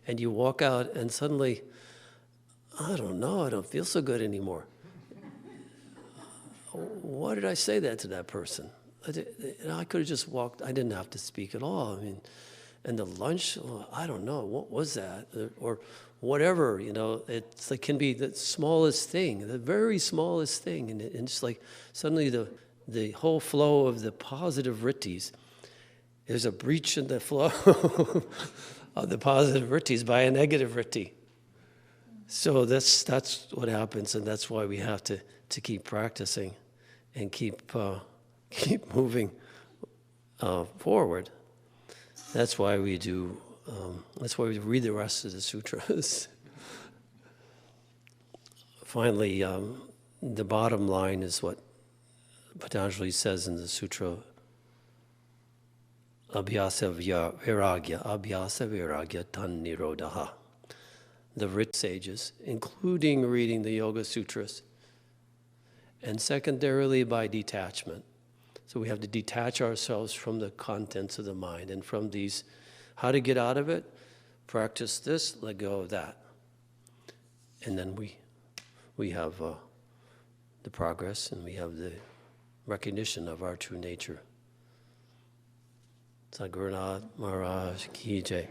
and you walk out and suddenly, I don't know, I don't feel so good anymore. Why did I say that to that person? I could have just walked, I didn't have to speak at all. I mean, and the lunch, I don't know, what was that? Or whatever, it's like can be the smallest thing, the very smallest thing. And it's like suddenly the whole flow of the positive vrittis, there's a breach in the flow of the positive vrittis by a negative vritti. So that's what happens, and that's why we have to keep practicing and keep moving forward. That's why we do. That's why we read the rest of the sutras. Finally, the bottom line is what Patanjali says in the sutra: Abhyasa viragya tan nirodha. The Vrit sages, including reading the Yoga Sutras, and secondarily by detachment. So we have to detach ourselves from the contents of the mind and from these. How to get out of it? Practice this, let go of that. And then we have the progress, and we have the recognition of our true nature. Sadgurunath Maharaj Ki Jai.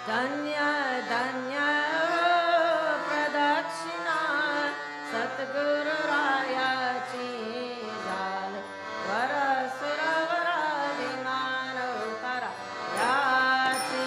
धन्य धन्य प्रदक्षिणा सद्गुरु रायाची झाले वर सुरवर विमान उतारा याची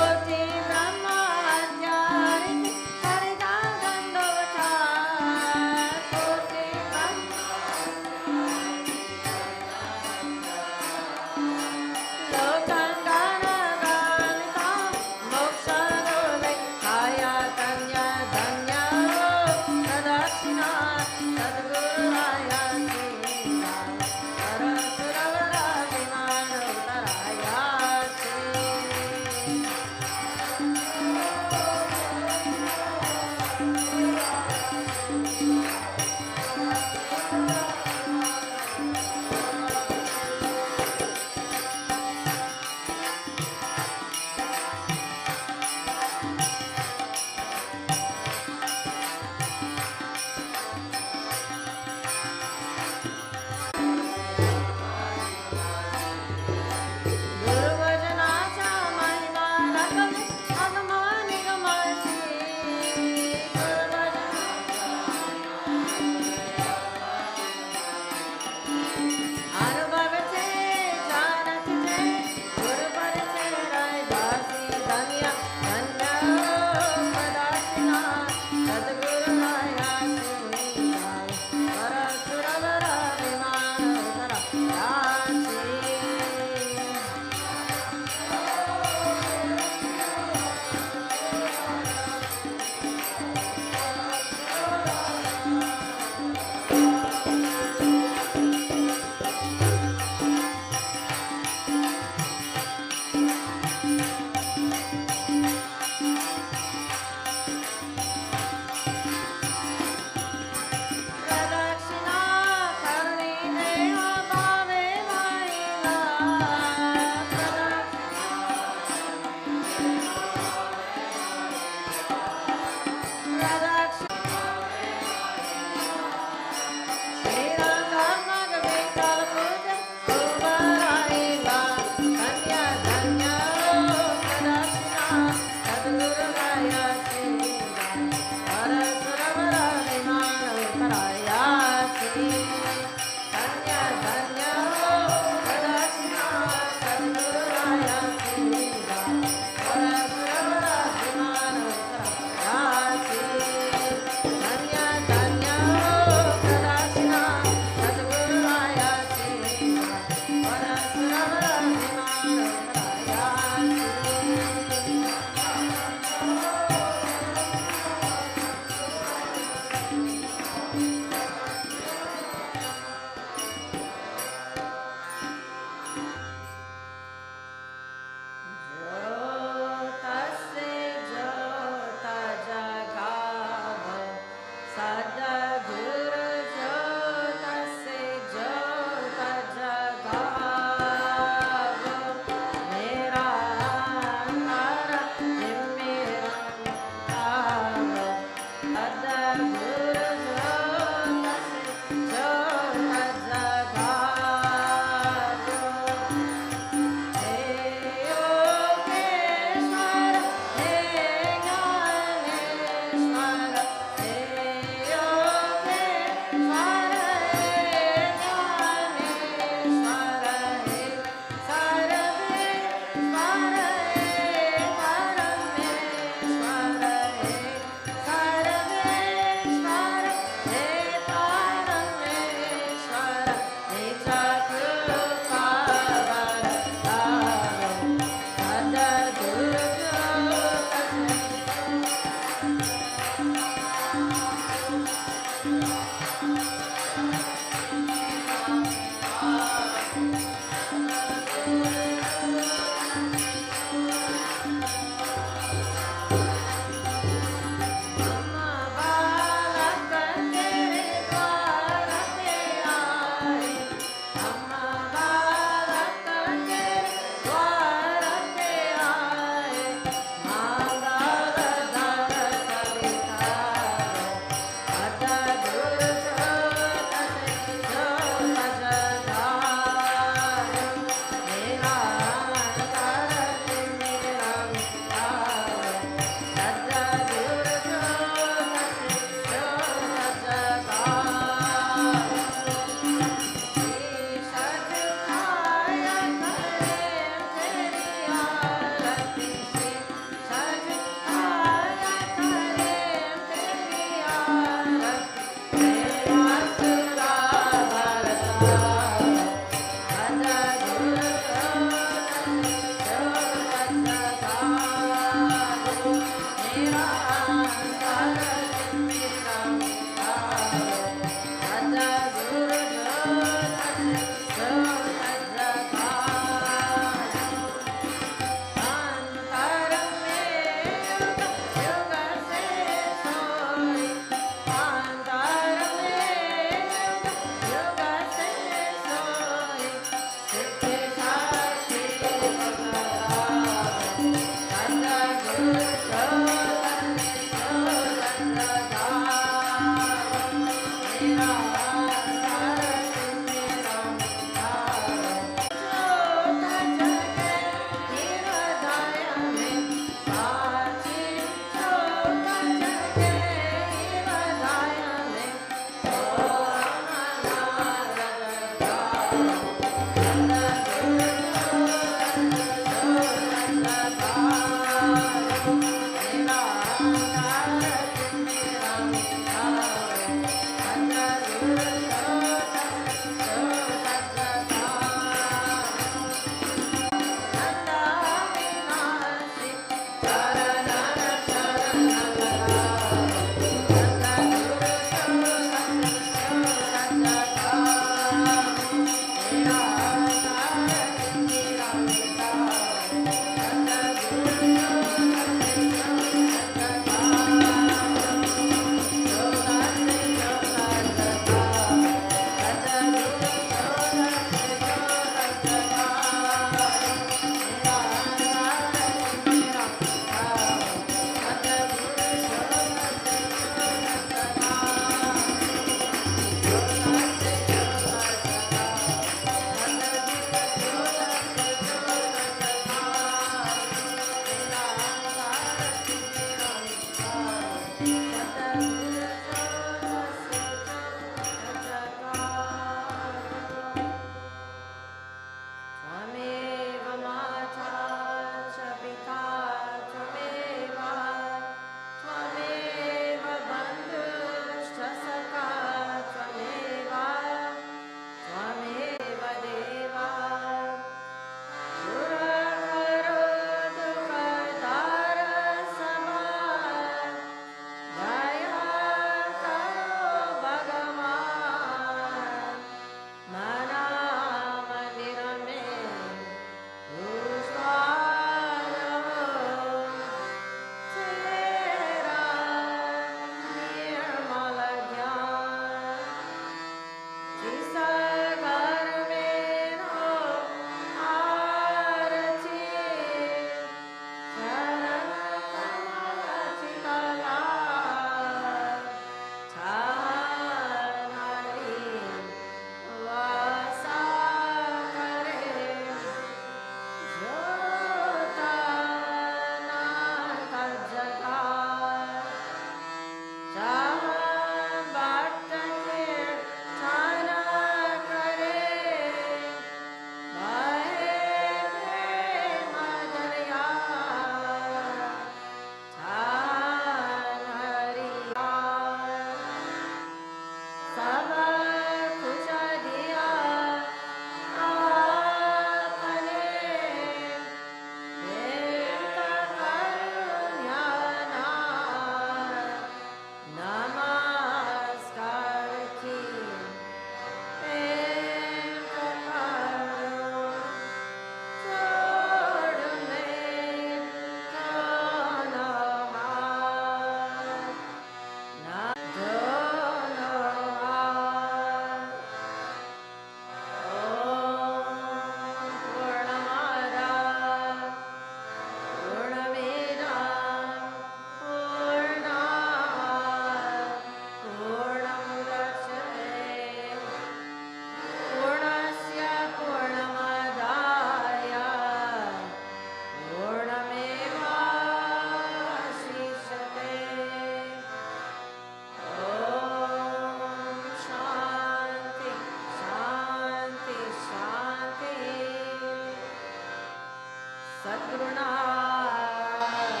Sadguru Maharaj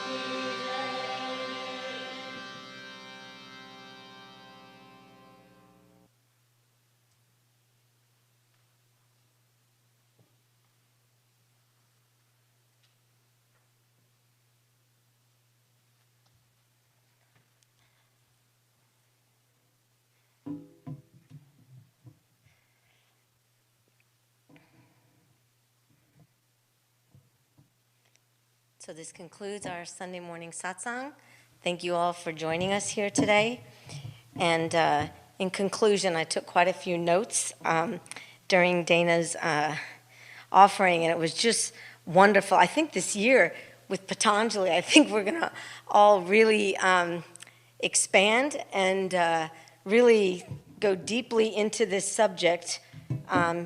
ki jai. So this concludes our Sunday morning satsang. Thank you all for joining us here today. And in conclusion, I took quite a few notes during Dana's offering, and it was just wonderful. I think this year with Patanjali, I think we're going to all really expand and really go deeply into this subject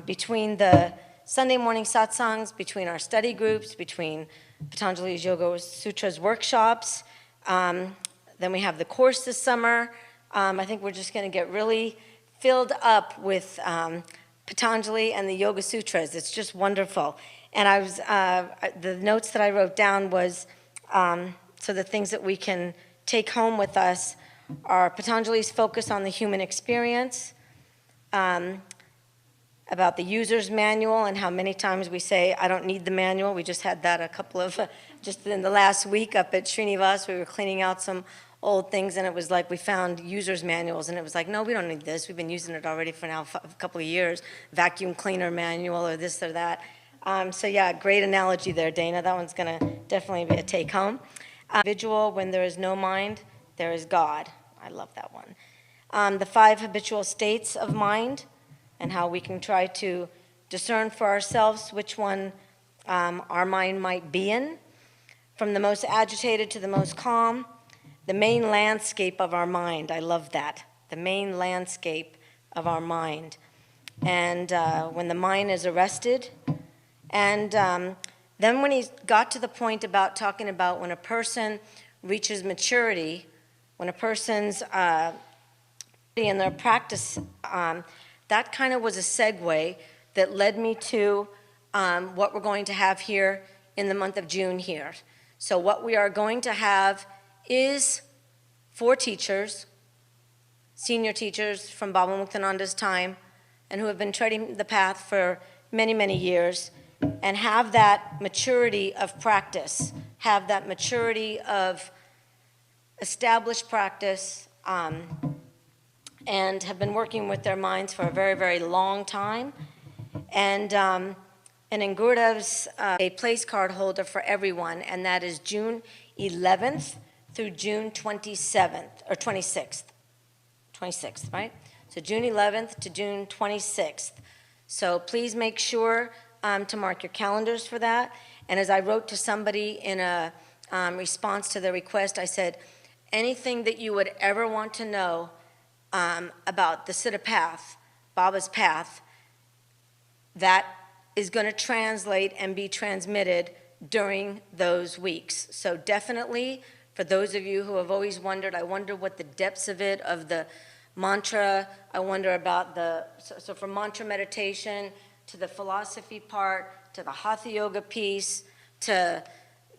between the Sunday morning satsangs, between our study groups, between Patanjali's Yoga Sutras workshops. Then we have the course this summer. I think we're just going to get really filled up with Patanjali and the Yoga Sutras. It's just wonderful. And I was the notes that I wrote down was so the things that we can take home with us are Patanjali's focus on the human experience, about the user's manual and how many times we say, I don't need the manual. We just had that a couple of, just in the last week up at Srinivas, we were cleaning out some old things, and it was like we found user's manuals, and it was like, no, we don't need this. We've been using it already for now a couple of years, vacuum cleaner manual or this or that. So yeah, great analogy there, Dana. That one's going to definitely be a take home. Individual, when there is no mind, there is God. I love that one. The 5 habitual states of mind, and how we can try to discern for ourselves which one our mind might be in. From the most agitated to the most calm, the main landscape of our mind. I love that. The main landscape of our mind. And when the mind is arrested. And then when he got to the point about talking about when a person reaches maturity, when a person's in their practice, that kind of was a segue that led me to what we're going to have here in the month of June here. So what we are going to have is 4 teachers, senior teachers from Baba Muktananda's time, and who have been treading the path for many, many years, and have that maturity of practice, have that maturity of established practice, and have been working with their minds for a very, very long time. And in Gurudev's a place card holder for everyone, and that is June 11th through June 27th, or 26th. 26th, right? So June 11th to June 26th. So please make sure to mark your calendars for that. And as I wrote to somebody in a response to the request, I said, anything that you would ever want to know about the Siddha path, Baba's path, that is going to translate and be transmitted during those weeks. So definitely, for those of you who have always wondered, I wonder what the depths of it, of the mantra, I wonder about the, so from mantra meditation to the philosophy part, to the Hatha Yoga piece, to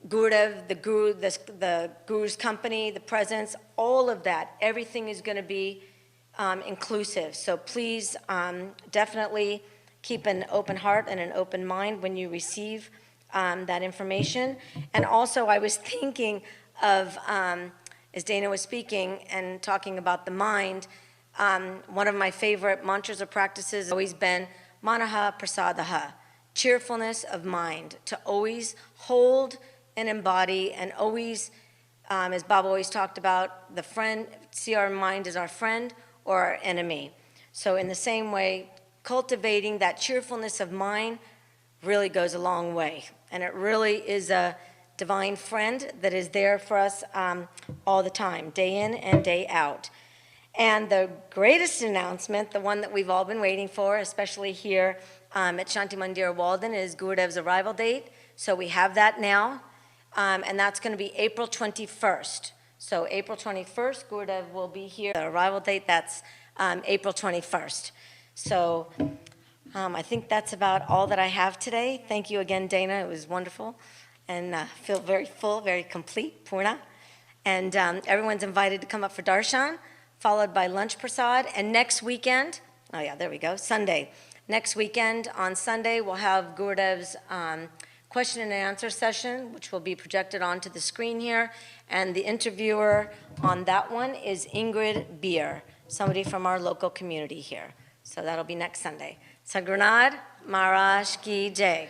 Gurudev, the Guru's company, the presence, all of that, everything is going to be inclusive. So please definitely keep an open heart and an open mind when you receive that information. And also I was thinking of, as Dana was speaking and talking about the mind, one of my favorite mantras or practices has always been Manaha Prasadaha, cheerfulness of mind, to always hold and embody and always, as Baba always talked about, the friend, see our mind as our friend or our enemy. So in the same way, cultivating that cheerfulness of mind really goes a long way. And it really is a divine friend that is there for us all the time, day in and day out. And the greatest announcement, the one that we've all been waiting for, especially here at Shanti Mandir Walden, is Gurudev's arrival date. So we have that now, and that's going to be April 21st. So April 21st, Gurudev will be here. The arrival date, that's April 21st. So I think that's about all that I have today. Thank you again, Dana. It was wonderful. And feel very full, very complete, Purna. And everyone's invited to come up for darshan, followed by lunch prasad. And next weekend, oh yeah, there we go, Sunday. Next weekend, on Sunday, we'll have Gurudev's question and answer session, which will be projected onto the screen here. And the interviewer on that one is Ingrid Beer, somebody from our local community here. So that'll be next Sunday. Sadhgurunad Maharaj Ki Jai.